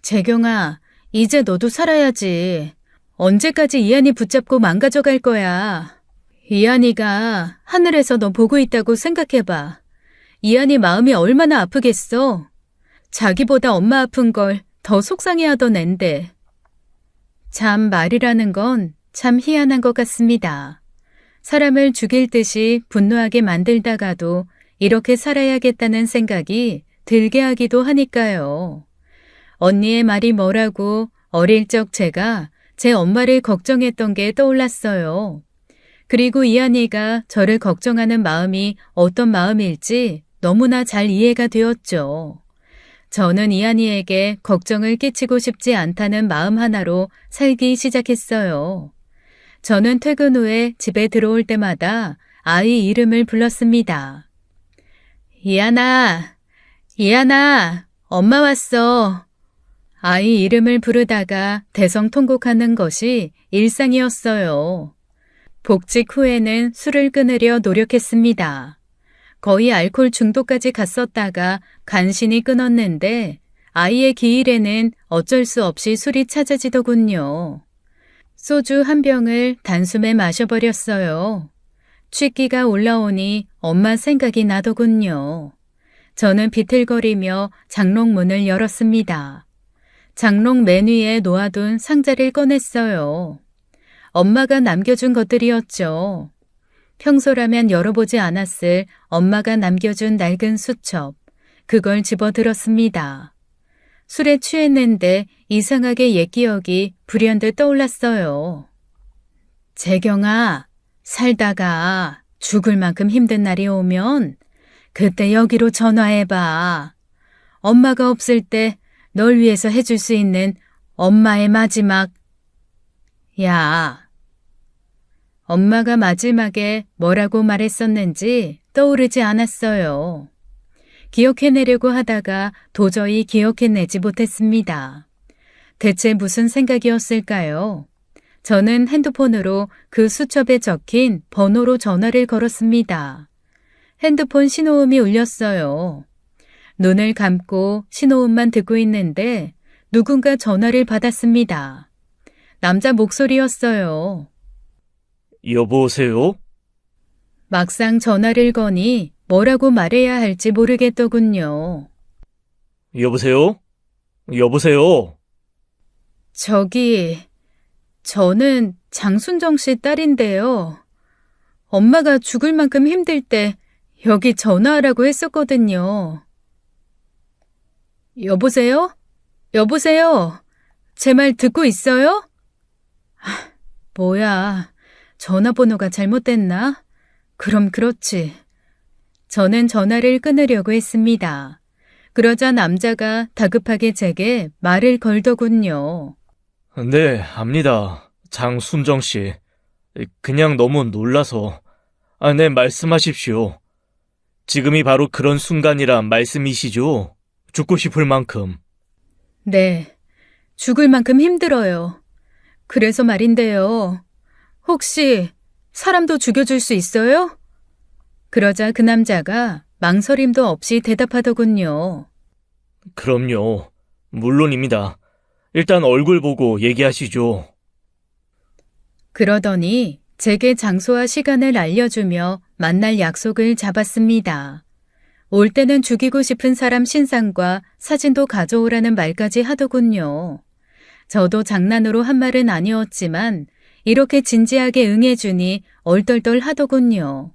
재경아, 이제 너도 살아야지. 언제까지 이한이 붙잡고 망가져갈 거야. 이한이가 하늘에서 너 보고 있다고 생각해봐. 이한이 마음이 얼마나 아프겠어. 자기보다 엄마 아픈 걸 더 속상해하던 앤데. 참 말이라는 건 참 희한한 것 같습니다. 사람을 죽일 듯이 분노하게 만들다가도 이렇게 살아야겠다는 생각이 들게 하기도 하니까요. 언니의 말이 뭐라고 어릴 적 제가 제 엄마를 걱정했던 게 떠올랐어요. 그리고 이한이가 저를 걱정하는 마음이 어떤 마음일지 너무나 잘 이해가 되었죠. 저는 이한이에게 걱정을 끼치고 싶지 않다는 마음 하나로 살기 시작했어요. 저는 퇴근 후에 집에 들어올 때마다 아이 이름을 불렀습니다. 이한아, 엄마 왔어. 아이 이름을 부르다가 대성통곡하는 것이 일상이었어요. 복직 후에는 술을 끊으려 노력했습니다. 거의 알코올 중독까지 갔었다가 간신히 끊었는데 아이의 기일에는 어쩔 수 없이 술이 찾아지더군요. 소주 한 병을 단숨에 마셔버렸어요. 취기가 올라오니 엄마 생각이 나더군요. 저는 비틀거리며 장롱 문을 열었습니다. 장롱 맨 위에 놓아둔 상자를 꺼냈어요. 엄마가 남겨준 것들이었죠. 평소라면 열어보지 않았을 엄마가 남겨준 낡은 수첩, 그걸 집어들었습니다. 술에 취했는데 이상하게 옛 기억이 불현듯 떠올랐어요. 재경아, 살다가 죽을 만큼 힘든 날이 오면 그때 여기로 전화해봐. 엄마가 없을 때 널 위해서 해줄 수 있는 엄마의 마지막. 야. 엄마가 마지막에 뭐라고 말했었는지 떠오르지 않았어요. 기억해내려고 하다가 도저히 기억해내지 못했습니다. 대체 무슨 생각이었을까요? 저는 핸드폰으로 그 수첩에 적힌 번호로 전화를 걸었습니다. 핸드폰 신호음이 울렸어요. 눈을 감고 신호음만 듣고 있는데 누군가 전화를 받았습니다. 남자 목소리였어요. 여보세요? 막상 전화를 거니 뭐라고 말해야 할지 모르겠더군요. 여보세요? 여보세요? 저는 장순정 씨 딸인데요. 엄마가 죽을 만큼 힘들 때 여기 전화하라고 했었거든요. 여보세요? 여보세요? 제 말 듣고 있어요? 뭐야, 전화번호가 잘못됐나? 그럼 그렇지. 저는 전화를 끊으려고 했습니다. 그러자 남자가 다급하게 제게 말을 걸더군요. 네, 압니다. 장순정 씨. 그냥 너무 놀라서. 네, 말씀하십시오. 지금이 바로 그런 순간이란 말씀이시죠? 죽고 싶을 만큼. 네, 죽을 만큼 힘들어요. 그래서 말인데요. 혹시 사람도 죽여줄 수 있어요? 그러자 그 남자가 망설임도 없이 대답하더군요. 그럼요. 물론입니다. 일단 얼굴 보고 얘기하시죠. 그러더니 제게 장소와 시간을 알려주며 만날 약속을 잡았습니다. 올 때는 죽이고 싶은 사람 신상과 사진도 가져오라는 말까지 하더군요. 저도 장난으로 한 말은 아니었지만 이렇게 진지하게 응해주니 얼떨떨 하더군요.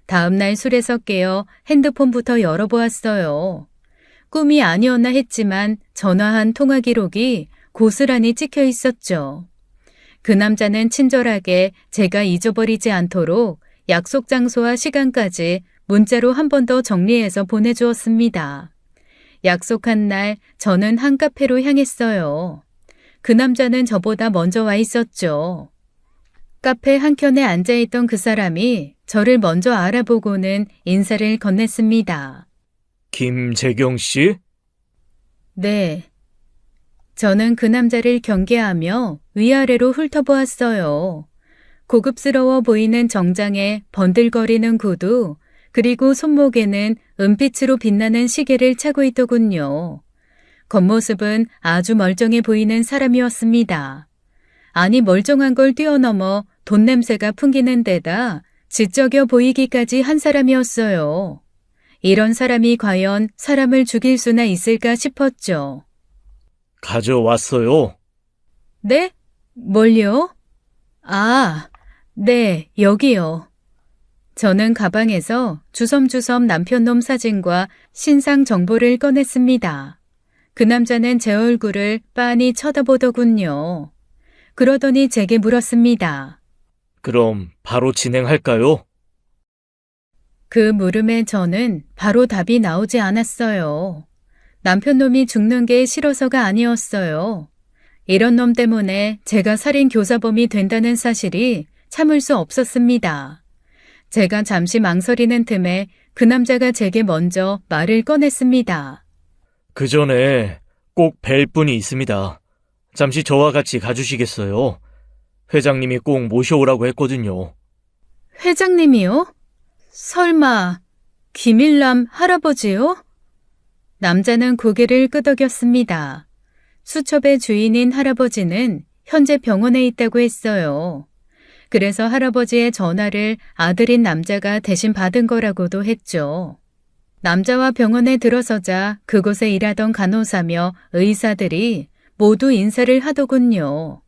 다음날 술에서 깨어 핸드폰부터 열어보았어요. 꿈이 아니었나 했지만 전화한 통화 기록이 고스란히 찍혀 있었죠. 그 남자는 친절하게 제가 잊어버리지 않도록 약속 장소와 시간까지 문자로 한 번 더 정리해서 보내주었습니다. 약속한 날 저는 한 카페로 향했어요. 그 남자는 저보다 먼저 와 있었죠. 카페 한켠에 앉아있던 그 사람이 저를 먼저 알아보고는 인사를 건넸습니다. 김재경 씨? 네. 저는 그 남자를 경계하며 위아래로 훑어보았어요. 고급스러워 보이는 정장에 번들거리는 구두, 그리고 손목에는 은빛으로 빛나는 시계를 차고 있더군요. 겉모습은 아주 멀쩡해 보이는 사람이었습니다. 아니 멀쩡한 걸 뛰어넘어 돈 냄새가 풍기는 데다 지적여 보이기까지 한 사람이었어요. 이런 사람이 과연 사람을 죽일 수나 있을까 싶었죠. 가져왔어요. 네? 뭘요? 아, 네, 여기요. 저는 가방에서 주섬주섬 남편놈 사진과 신상 정보를 꺼냈습니다. 그 남자는 제 얼굴을 빤히 쳐다보더군요. 그러더니 제게 물었습니다. 그럼 바로 진행할까요? 그 물음에 저는 바로 답이 나오지 않았어요. 남편놈이 죽는 게 싫어서가 아니었어요. 이런 놈 때문에 제가 살인 교사범이 된다는 사실이 참을 수 없었습니다. 제가 잠시 망설이는 틈에 그 남자가 제게 먼저 말을 꺼냈습니다. 그 전에 꼭 뵐 분이 있습니다. 잠시 저와 같이 가주시겠어요? 회장님이 꼭 모셔오라고 했거든요. 회장님이요? 설마 김일남 할아버지요? 남자는 고개를 끄덕였습니다. 수첩의 주인인 할아버지는 현재 병원에 있다고 했어요. 그래서 할아버지의 전화를 아들인 남자가 대신 받은 거라고도 했죠. 남자와 병원에 들어서자 그곳에 일하던 간호사며 의사들이 모두 인사를 하더군요.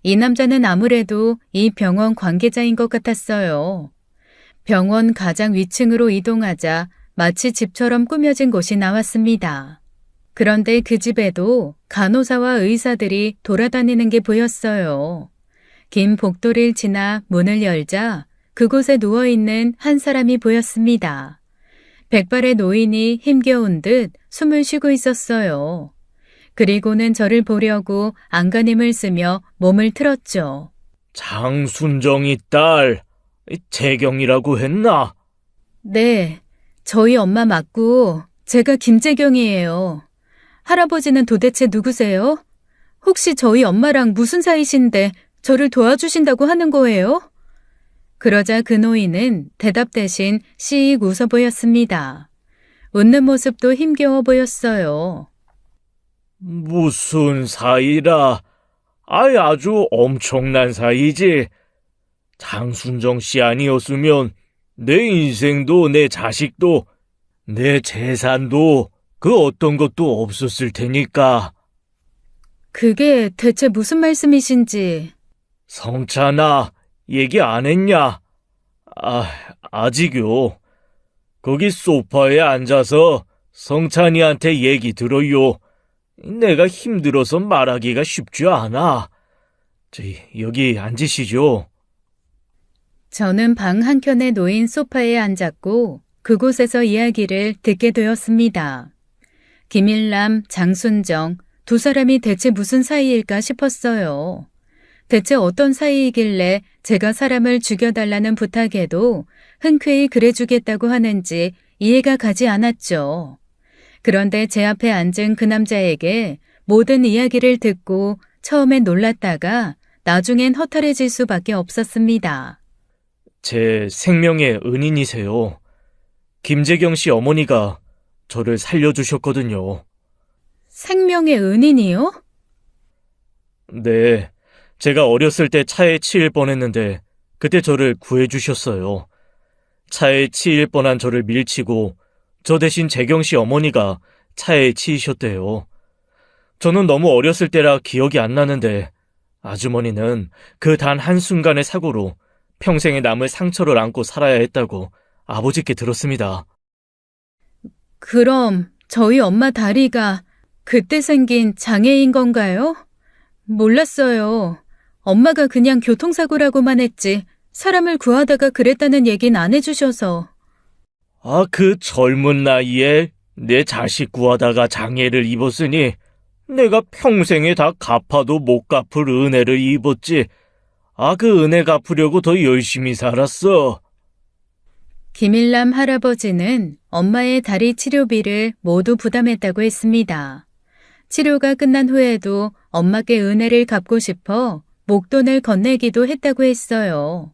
이 남자는 아무래도 이 병원 관계자인 것 같았어요. 병원 가장 위층으로 이동하자 마치 집처럼 꾸며진 곳이 나왔습니다. 그런데 그 집에도 간호사와 의사들이 돌아다니는 게 보였어요. 긴 복도를 지나 문을 열자 그곳에 누워있는 한 사람이 보였습니다. 백발의 노인이 힘겨운 듯 숨을 쉬고 있었어요. 그리고는 저를 보려고 안간힘을 쓰며 몸을 틀었죠. 장순정이 딸, 재경이라고 했나? 네, 저희 엄마 맞고 제가 김재경이에요. 할아버지는 도대체 누구세요? 혹시 저희 엄마랑 무슨 사이신데 저를 도와주신다고 하는 거예요? 그러자 그 노인은 대답 대신 씩 웃어 보였습니다. 웃는 모습도 힘겨워 보였어요. 무슨 사이라? 아주 엄청난 사이지. 장순정 씨 아니었으면 내 인생도 내 자식도 내 재산도 그 어떤 것도 없었을 테니까. 그게 대체 무슨 말씀이신지. 성찬아, 얘기 안 했냐? 아직요. 거기 소파에 앉아서 성찬이한테 얘기 들어요. 내가 힘들어서 말하기가 쉽지 않아. 여기 앉으시죠. 저는 방 한켠에 놓인 소파에 앉았고 그곳에서 이야기를 듣게 되었습니다. 김일남, 장순정 두 사람이 대체 무슨 사이일까 싶었어요. 대체 어떤 사이이길래 제가 사람을 죽여달라는 부탁에도 흔쾌히 그래주겠다고 하는지 이해가 가지 않았죠. 그런데 제 앞에 앉은 그 남자에게 모든 이야기를 듣고 처음엔 놀랐다가 나중엔 허탈해질 수밖에 없었습니다. 제 생명의 은인이세요. 김재경 씨 어머니가 저를 살려주셨거든요. 생명의 은인이요? 네, 제가 어렸을 때 차에 치일 뻔했는데 그때 저를 구해주셨어요. 차에 치일 뻔한 저를 밀치고 저 대신 재경 씨 어머니가 차에 치이셨대요. 저는 너무 어렸을 때라 기억이 안 나는데 아주머니는 그 단 한순간의 사고로 평생에 남을 상처를 안고 살아야 했다고 아버지께 들었습니다. 그럼 저희 엄마 다리가 그때 생긴 장애인 건가요? 몰랐어요. 엄마가 그냥 교통사고라고만 했지 사람을 구하다가 그랬다는 얘긴 안 해주셔서. 그 젊은 나이에 내 자식 구하다가 장애를 입었으니 내가 평생에 다 갚아도 못 갚을 은혜를 입었지. 그 은혜 갚으려고 더 열심히 살았어. 김일남 할아버지는 엄마의 다리 치료비를 모두 부담했다고 했습니다. 치료가 끝난 후에도 엄마께 은혜를 갚고 싶어 목돈을 건네기도 했다고 했어요.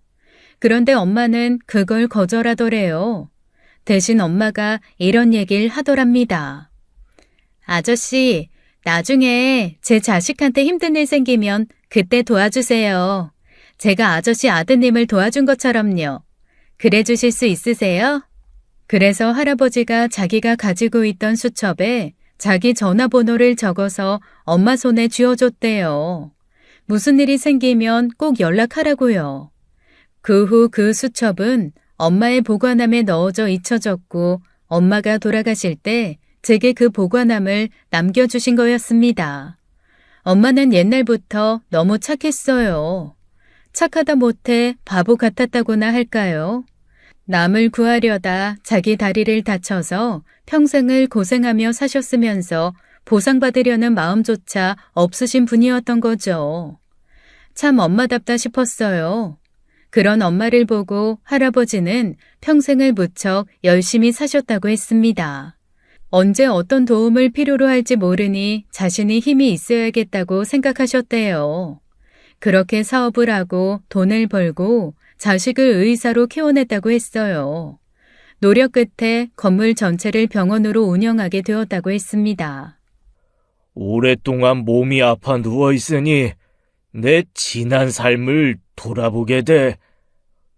그런데 엄마는 그걸 거절하더래요. 대신 엄마가 이런 얘기를 하더랍니다. 아저씨, 나중에 제 자식한테 힘든 일 생기면 그때 도와주세요. 제가 아저씨 아드님을 도와준 것처럼요. 그래 주실 수 있으세요? 그래서 할아버지가 자기가 가지고 있던 수첩에 자기 전화번호를 적어서 엄마 손에 쥐어줬대요. 무슨 일이 생기면 꼭 연락하라고요. 그 후 그 수첩은 엄마의 보관함에 넣어져 잊혀졌고 엄마가 돌아가실 때 제게 그 보관함을 남겨주신 거였습니다. 엄마는 옛날부터 너무 착했어요. 착하다 못해 바보 같았다고나 할까요? 남을 구하려다 자기 다리를 다쳐서 평생을 고생하며 사셨으면서 보상받으려는 마음조차 없으신 분이었던 거죠. 참 엄마답다 싶었어요. 그런 엄마를 보고 할아버지는 평생을 무척 열심히 사셨다고 했습니다. 언제 어떤 도움을 필요로 할지 모르니 자신이 힘이 있어야겠다고 생각하셨대요. 그렇게 사업을 하고 돈을 벌고 자식을 의사로 키워냈다고 했어요. 노력 끝에 건물 전체를 병원으로 운영하게 되었다고 했습니다. 오랫동안 몸이 아파 누워있으니 내 지난 삶을 돌아보게 돼.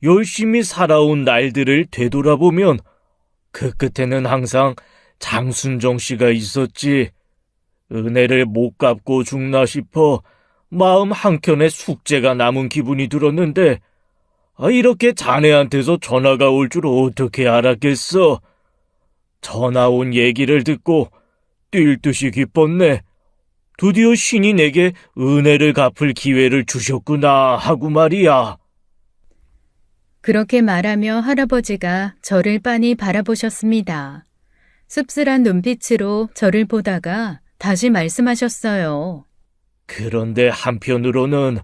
열심히 살아온 날들을 되돌아보면 그 끝에는 항상 장순정 씨가 있었지. 은혜를 못 갚고 죽나 싶어 마음 한켠에 숙제가 남은 기분이 들었는데 이렇게 자네한테서 전화가 올 줄 어떻게 알았겠어. 전화 온 얘기를 듣고 뛸 듯이 기뻤네. 드디어 신이 내게 은혜를 갚을 기회를 주셨구나 하고 말이야. 그렇게 말하며 할아버지가 저를 빤히 바라보셨습니다. 씁쓸한 눈빛으로 저를 보다가 다시 말씀하셨어요. 그런데 한편으로는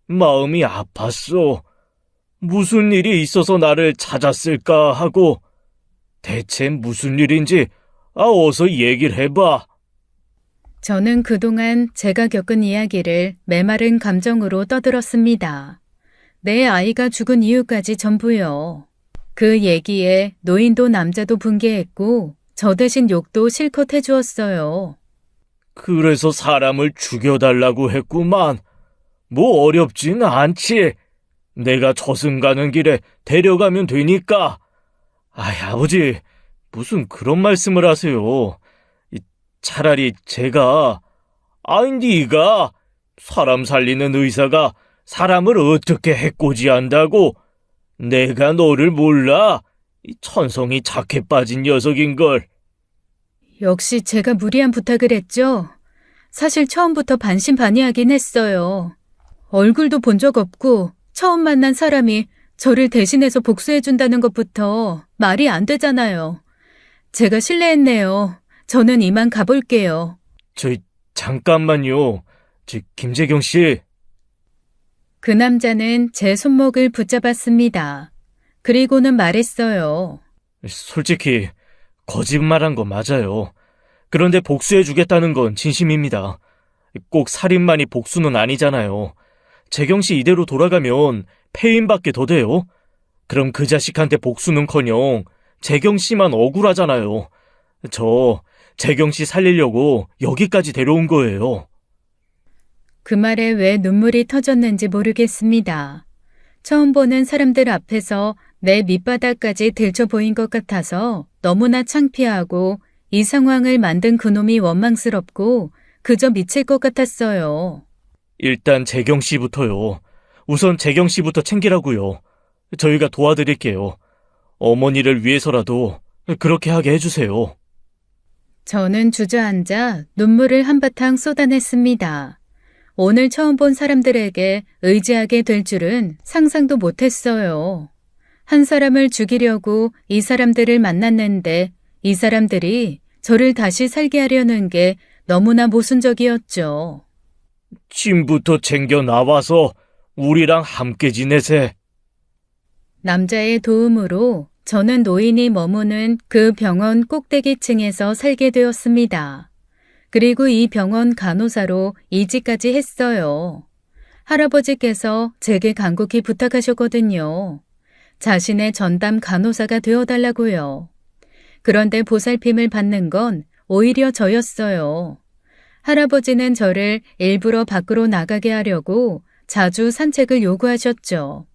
마음이 아팠어. 무슨 일이 있어서 나를 찾았을까 하고. 대체 무슨 일인지 어서 얘기를 해봐. 저는 그동안 제가 겪은 이야기를 메마른 감정으로 떠들었습니다. 내 아이가 죽은 이유까지 전부요. 그 얘기에 노인도 남자도 분개했고 저 대신 욕도 실컷 해주었어요. 그래서 사람을 죽여달라고 했구만. 뭐 어렵진 않지. 내가 저승 가는 길에 데려가면 되니까. 아버지, 무슨 그런 말씀을 하세요. 차라리 제가, 네가 사람 살리는 의사가 사람을 어떻게 해코지한다고? 내가 너를 몰라? 천성이 착해 빠진 녀석인걸. 역시 제가 무리한 부탁을 했죠. 사실 처음부터 반신반의하긴 했어요. 얼굴도 본 적 없고 처음 만난 사람이 저를 대신해서 복수해준다는 것부터 말이 안 되잖아요. 제가 실례했네요. 저는 이만 가볼게요. 잠깐만요. 김재경 씨. 그 남자는 제 손목을 붙잡았습니다. 그리고는 말했어요. 솔직히 거짓말한 거 맞아요. 그런데 복수해주겠다는 건 진심입니다. 꼭 살인만이 복수는 아니잖아요. 재경 씨 이대로 돌아가면 폐인밖에 더 돼요. 그럼 그 자식한테 복수는커녕 재경 씨만 억울하잖아요. 저 재경 씨 살리려고 여기까지 데려온 거예요. 그 말에 왜 눈물이 터졌는지 모르겠습니다. 처음 보는 사람들 앞에서 내 밑바닥까지 들춰 보인 것 같아서 너무나 창피하고 이 상황을 만든 그놈이 원망스럽고 그저 미칠 것 같았어요. 일단 재경 씨부터요. 우선 재경 씨부터 챙기라고요. 저희가 도와드릴게요. 어머니를 위해서라도 그렇게 하게 해주세요. 저는 주저앉아 눈물을 한바탕 쏟아냈습니다. 오늘 처음 본 사람들에게 의지하게 될 줄은 상상도 못했어요. 한 사람을 죽이려고 이 사람들을 만났는데 이 사람들이 저를 다시 살게 하려는 게 너무나 모순적이었죠. 짐부터 챙겨 나와서 우리랑 함께 지내세. 남자의 도움으로 저는 노인이 머무는 그 병원 꼭대기층에서 살게 되었습니다. 그리고 이 병원 간호사로 이직까지 했어요. 할아버지께서 제게 간곡히 부탁하셨거든요. 자신의 전담 간호사가 되어달라고요. 그런데 보살핌을 받는 건 오히려 저였어요. 할아버지는 저를 일부러 밖으로 나가게 하려고 자주 산책을 요구하셨죠.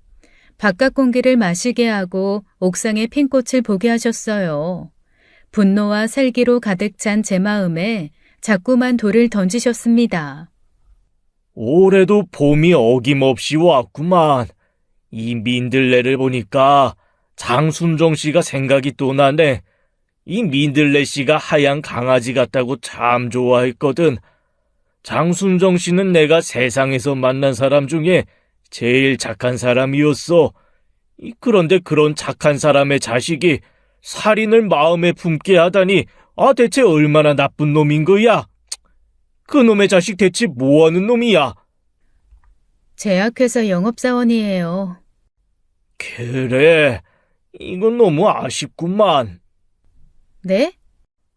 바깥 공기를 마시게 하고 옥상의 핀꽃을 보게 하셨어요. 분노와 살기로 가득 찬 제 마음에 자꾸만 돌을 던지셨습니다. 올해도 봄이 어김없이 왔구만. 이 민들레를 보니까 장순정 씨가 생각이 또 나네. 이 민들레 씨가 하얀 강아지 같다고 참 좋아했거든. 장순정 씨는 내가 세상에서 만난 사람 중에 제일 착한 사람이었어. 그런데 그런 착한 사람의 자식이 살인을 마음에 품게 하다니 대체 얼마나 나쁜 놈인 거야? 그 놈의 자식 대체 뭐하는 놈이야? 제약회사 영업사원이에요. 그래, 이건 너무 아쉽구만. 네?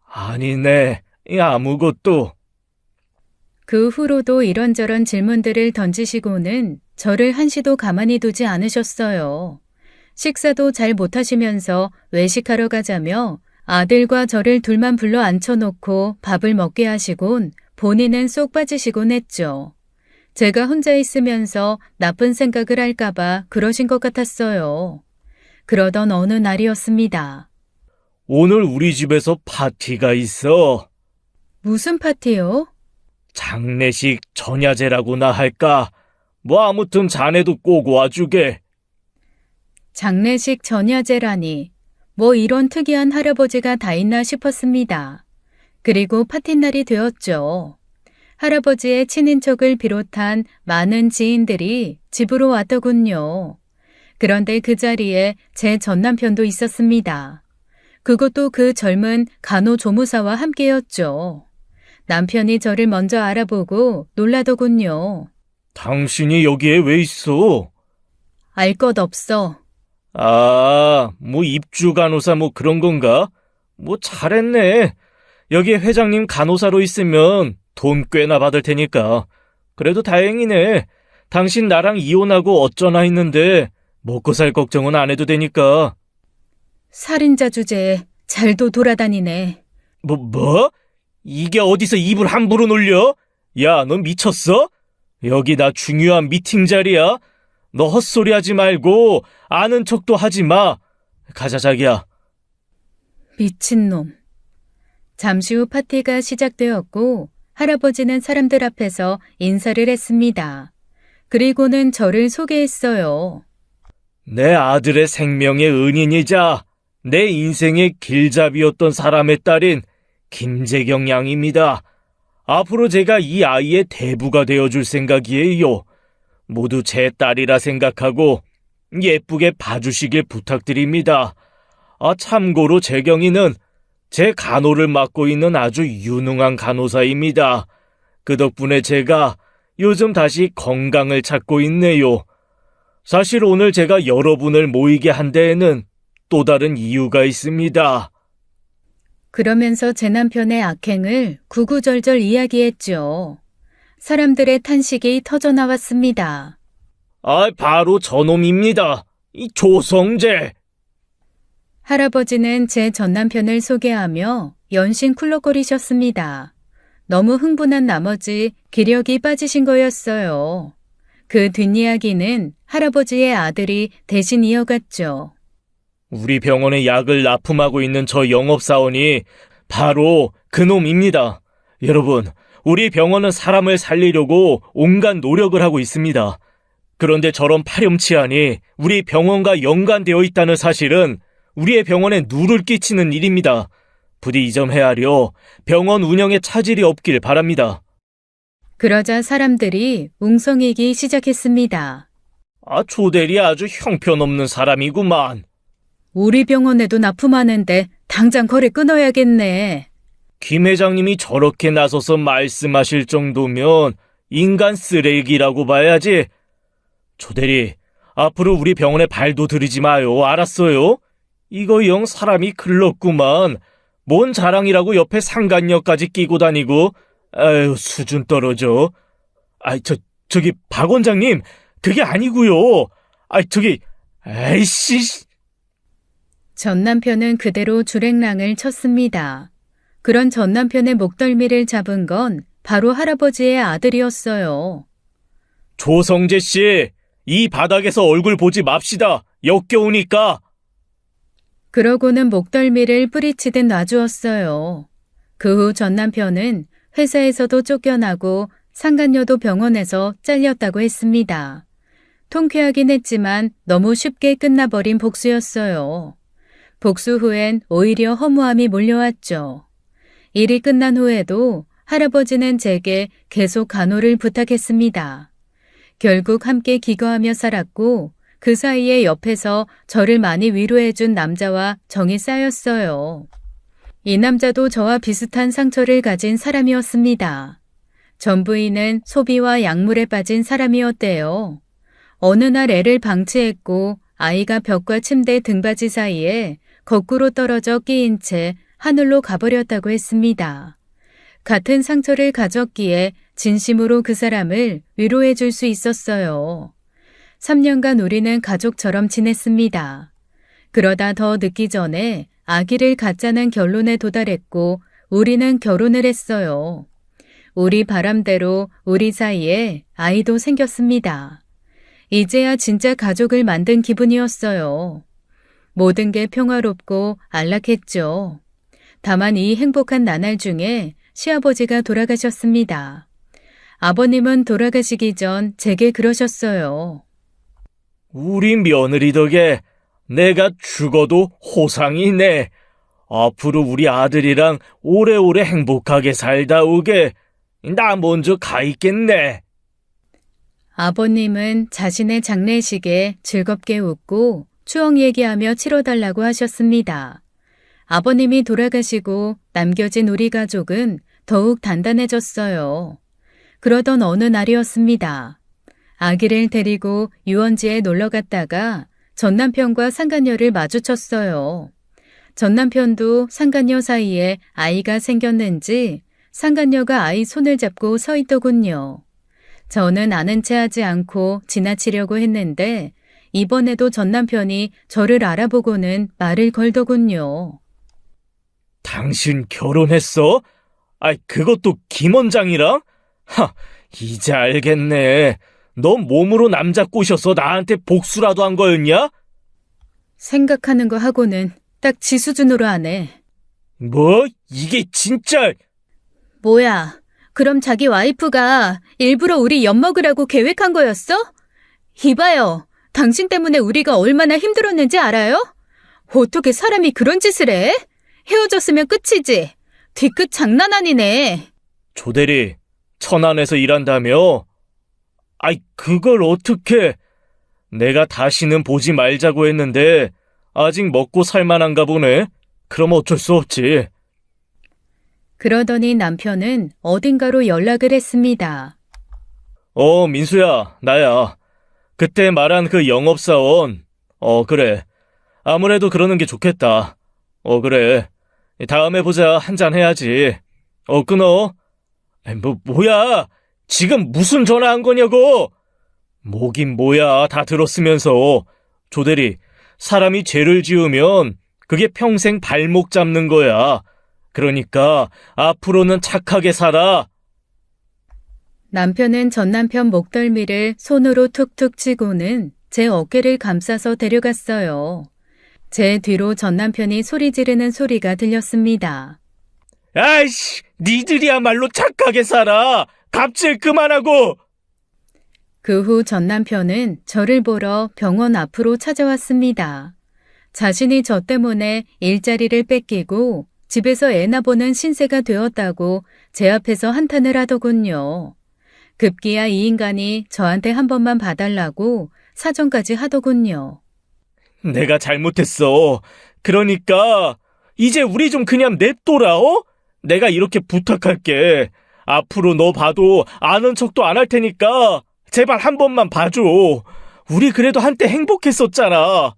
아니네, 아무것도. 그 후로도 이런저런 질문들을 던지시고는 저를 한시도 가만히 두지 않으셨어요. 식사도 잘 못하시면서 외식하러 가자며 아들과 저를 둘만 불러 앉혀놓고 밥을 먹게 하시곤 본인은 쏙 빠지시곤 했죠. 제가 혼자 있으면서 나쁜 생각을 할까봐 그러신 것 같았어요. 그러던 어느 날이었습니다. 오늘 우리 집에서 파티가 있어. 무슨 파티요? 장례식 전야제라고나 할까? 뭐 아무튼 자네도 꼭 와주게. 장례식 전야제라니 뭐 이런 특이한 할아버지가 다 있나 싶었습니다. 그리고 파티날이 되었죠. 할아버지의 친인척을 비롯한 많은 지인들이 집으로 왔더군요. 그런데 그 자리에 제 전남편도 있었습니다. 그것도 그 젊은 간호조무사와 함께였죠. 남편이 저를 먼저 알아보고 놀라더군요. 당신이 여기에 왜 있어? 알 것 없어. 아, 뭐 입주 간호사 뭐 그런 건가? 뭐 잘했네. 여기 회장님 간호사로 있으면 돈 꽤나 받을 테니까. 그래도 다행이네. 당신 나랑 이혼하고 어쩌나 했는데 먹고 살 걱정은 안 해도 되니까. 살인자 주제에 잘도 돌아다니네. 뭐? 이게 어디서 입을 함부로 놀려? 야, 넌 미쳤어? 여기 나 중요한 미팅 자리야. 너 헛소리 하지 말고 아는 척도 하지 마. 가자, 자기야. 미친놈. 잠시 후 파티가 시작되었고 할아버지는 사람들 앞에서 인사를 했습니다. 그리고는 저를 소개했어요. 내 아들의 생명의 은인이자 내 인생의 길잡이였던 사람의 딸인 김재경 양입니다. 앞으로 제가 이 아이의 대부가 되어줄 생각이에요. 모두 제 딸이라 생각하고 예쁘게 봐주시길 부탁드립니다. 참고로 재경이는 제 간호를 맡고 있는 아주 유능한 간호사입니다. 그 덕분에 제가 요즘 다시 건강을 찾고 있네요. 사실 오늘 제가 여러분을 모이게 한 데에는 또 다른 이유가 있습니다. 그러면서 제 남편의 악행을 구구절절 이야기했죠. 사람들의 탄식이 터져나왔습니다. 바로 저놈입니다. 이 조성재. 할아버지는 제 전남편을 소개하며 연신 쿨럭거리셨습니다. 너무 흥분한 나머지 기력이 빠지신 거였어요. 그 뒷이야기는 할아버지의 아들이 대신 이어갔죠. 우리 병원에 약을 납품하고 있는 저 영업사원이 바로 그놈입니다. 여러분, 우리 병원은 사람을 살리려고 온갖 노력을 하고 있습니다. 그런데 저런 파렴치한이 우리 병원과 연관되어 있다는 사실은 우리의 병원에 누를 끼치는 일입니다. 부디 이 점 헤아려 병원 운영에 차질이 없길 바랍니다. 그러자 사람들이 웅성이기 시작했습니다. 조대리 아주 형편없는 사람이구만. 우리 병원에도 납품하는데 당장 거래 끊어야겠네. 김 회장님이 저렇게 나서서 말씀하실 정도면 인간 쓰레기라고 봐야지. 조대리, 앞으로 우리 병원에 발도 들이지 마요. 알았어요? 이거 영 사람이 글렀구만. 뭔 자랑이라고 옆에 상간녀까지 끼고 다니고. 아유, 수준 떨어져. 저기 박 원장님, 그게 아니고요. 아이씨. 전 남편은 그대로 주랭랑을 쳤습니다. 그런 전 남편의 목덜미를 잡은 건 바로 할아버지의 아들이었어요. 조성재 씨, 이 바닥에서 얼굴 보지 맙시다. 역겨우니까. 그러고는 목덜미를 뿌리치듯 놔주었어요. 그 후 전 남편은 회사에서도 쫓겨나고 상간녀도 병원에서 잘렸다고 했습니다. 통쾌하긴 했지만 너무 쉽게 끝나버린 복수였어요. 복수 후엔 오히려 허무함이 몰려왔죠. 일이 끝난 후에도 할아버지는 제게 계속 간호를 부탁했습니다. 결국 함께 기거하며 살았고 그 사이에 옆에서 저를 많이 위로해준 남자와 정이 쌓였어요. 이 남자도 저와 비슷한 상처를 가진 사람이었습니다. 전 부인은 소비와 약물에 빠진 사람이었대요. 어느 날 애를 방치했고 아이가 벽과 침대 등받이 사이에 거꾸로 떨어져 끼인 채 하늘로 가버렸다고 했습니다. 같은 상처를 가졌기에 진심으로 그 사람을 위로해 줄 수 있었어요. 3년간 우리는 가족처럼 지냈습니다. 그러다 더 늦기 전에 아기를 갖자는 결론에 도달했고 우리는 결혼을 했어요. 우리 바람대로 우리 사이에 아이도 생겼습니다. 이제야 진짜 가족을 만든 기분이었어요. 모든 게 평화롭고 안락했죠. 다만 이 행복한 나날 중에 시아버지가 돌아가셨습니다. 아버님은 돌아가시기 전 제게 그러셨어요. 우리 며느리 덕에 내가 죽어도 호상이네. 앞으로 우리 아들이랑 오래오래 행복하게 살다 오게. 나 먼저 가 있겠네. 아버님은 자신의 장례식에 즐겁게 웃고 추억 얘기하며 치러달라고 하셨습니다. 아버님이 돌아가시고 남겨진 우리 가족은 더욱 단단해졌어요. 그러던 어느 날이었습니다. 아기를 데리고 유원지에 놀러 갔다가 전남편과 상간녀를 마주쳤어요. 전남편도 상간녀 사이에 아이가 생겼는지 상간녀가 아이 손을 잡고 서 있더군요. 저는 아는 체 하지 않고 지나치려고 했는데 이번에도 전남편이 저를 알아보고는 말을 걸더군요. 당신 결혼했어? 아이, 그것도 김 원장이랑? 이제 알겠네. 너 몸으로 남자 꼬셔서 나한테 복수라도 한 거였냐? 생각하는 거 하고는 딱 지 수준으로 하네. 뭐? 이게 진짜... 뭐야, 그럼 자기 와이프가 일부러 우리 엿먹으라고 계획한 거였어? 이봐요, 당신 때문에 우리가 얼마나 힘들었는지 알아요? 어떻게 사람이 그런 짓을 해? 헤어졌으면 끝이지. 뒤끝 장난 아니네. 조대리, 천안에서 일한다며? 아이, 그걸 어떻게... 내가 다시는 보지 말자고 했는데 아직 먹고 살만한가 보네. 그럼 어쩔 수 없지. 그러더니 남편은 어딘가로 연락을 했습니다. 민수야, 나야. 그때 말한 그 영업사원. 그래. 아무래도 그러는 게 좋겠다. 그래. 다음에 보자. 한잔 해야지. 끊어. 뭐야. 지금 무슨 전화한 거냐고. 뭐긴 뭐야. 다 들었으면서. 조대리, 사람이 죄를 지으면 그게 평생 발목 잡는 거야. 그러니까 앞으로는 착하게 살아. 남편은 전남편 목덜미를 손으로 툭툭 치고는 제 어깨를 감싸서 데려갔어요. 제 뒤로 전남편이 소리 지르는 소리가 들렸습니다. 아이씨, 니들이야말로 착하게 살아. 갑질 그만하고. 그 후 전남편은 저를 보러 병원 앞으로 찾아왔습니다. 자신이 저 때문에 일자리를 뺏기고 집에서 애나 보는 신세가 되었다고 제 앞에서 한탄을 하더군요. 급기야 이 인간이 저한테 한 번만 봐달라고 사정까지 하더군요. 내가 잘못했어. 그러니까 이제 우리 좀 그냥 냅둬라. 내가 이렇게 부탁할게. 앞으로 너 봐도 아는 척도 안 할 테니까 제발 한 번만 봐줘. 우리 그래도 한때 행복했었잖아.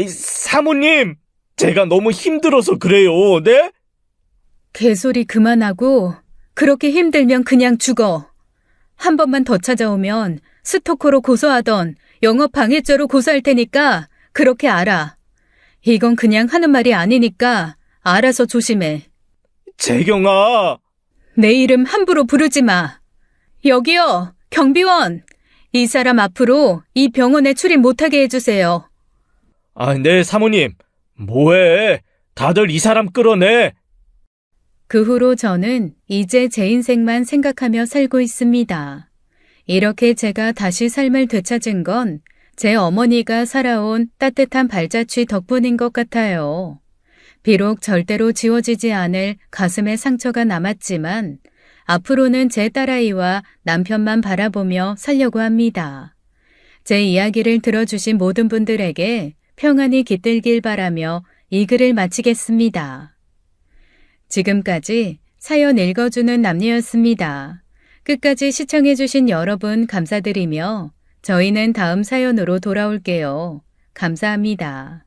사모님, 제가 너무 힘들어서 그래요. 네? 개소리 그만하고 그렇게 힘들면 그냥 죽어. 한 번만 더 찾아오면 스토커로 고소하던 영업방해죄로 고소할 테니까 그렇게 알아. 이건 그냥 하는 말이 아니니까 알아서 조심해. 재경아. 내 이름 함부로 부르지 마. 여기요, 경비원. 이 사람 앞으로 이 병원에 출입 못하게 해주세요. 네, 사모님. 뭐해? 다들 이 사람 끌어내. 그 후로 저는 이제 제 인생만 생각하며 살고 있습니다. 이렇게 제가 다시 삶을 되찾은 건 제 어머니가 살아온 따뜻한 발자취 덕분인 것 같아요. 비록 절대로 지워지지 않을 가슴의 상처가 남았지만 앞으로는 제 딸아이와 남편만 바라보며 살려고 합니다. 제 이야기를 들어주신 모든 분들에게 평안히 깃들길 바라며 이 글을 마치겠습니다. 지금까지 사연 읽어주는 남녀였습니다. 끝까지 시청해주신 여러분 감사드리며 저희는 다음 사연으로 돌아올게요. 감사합니다.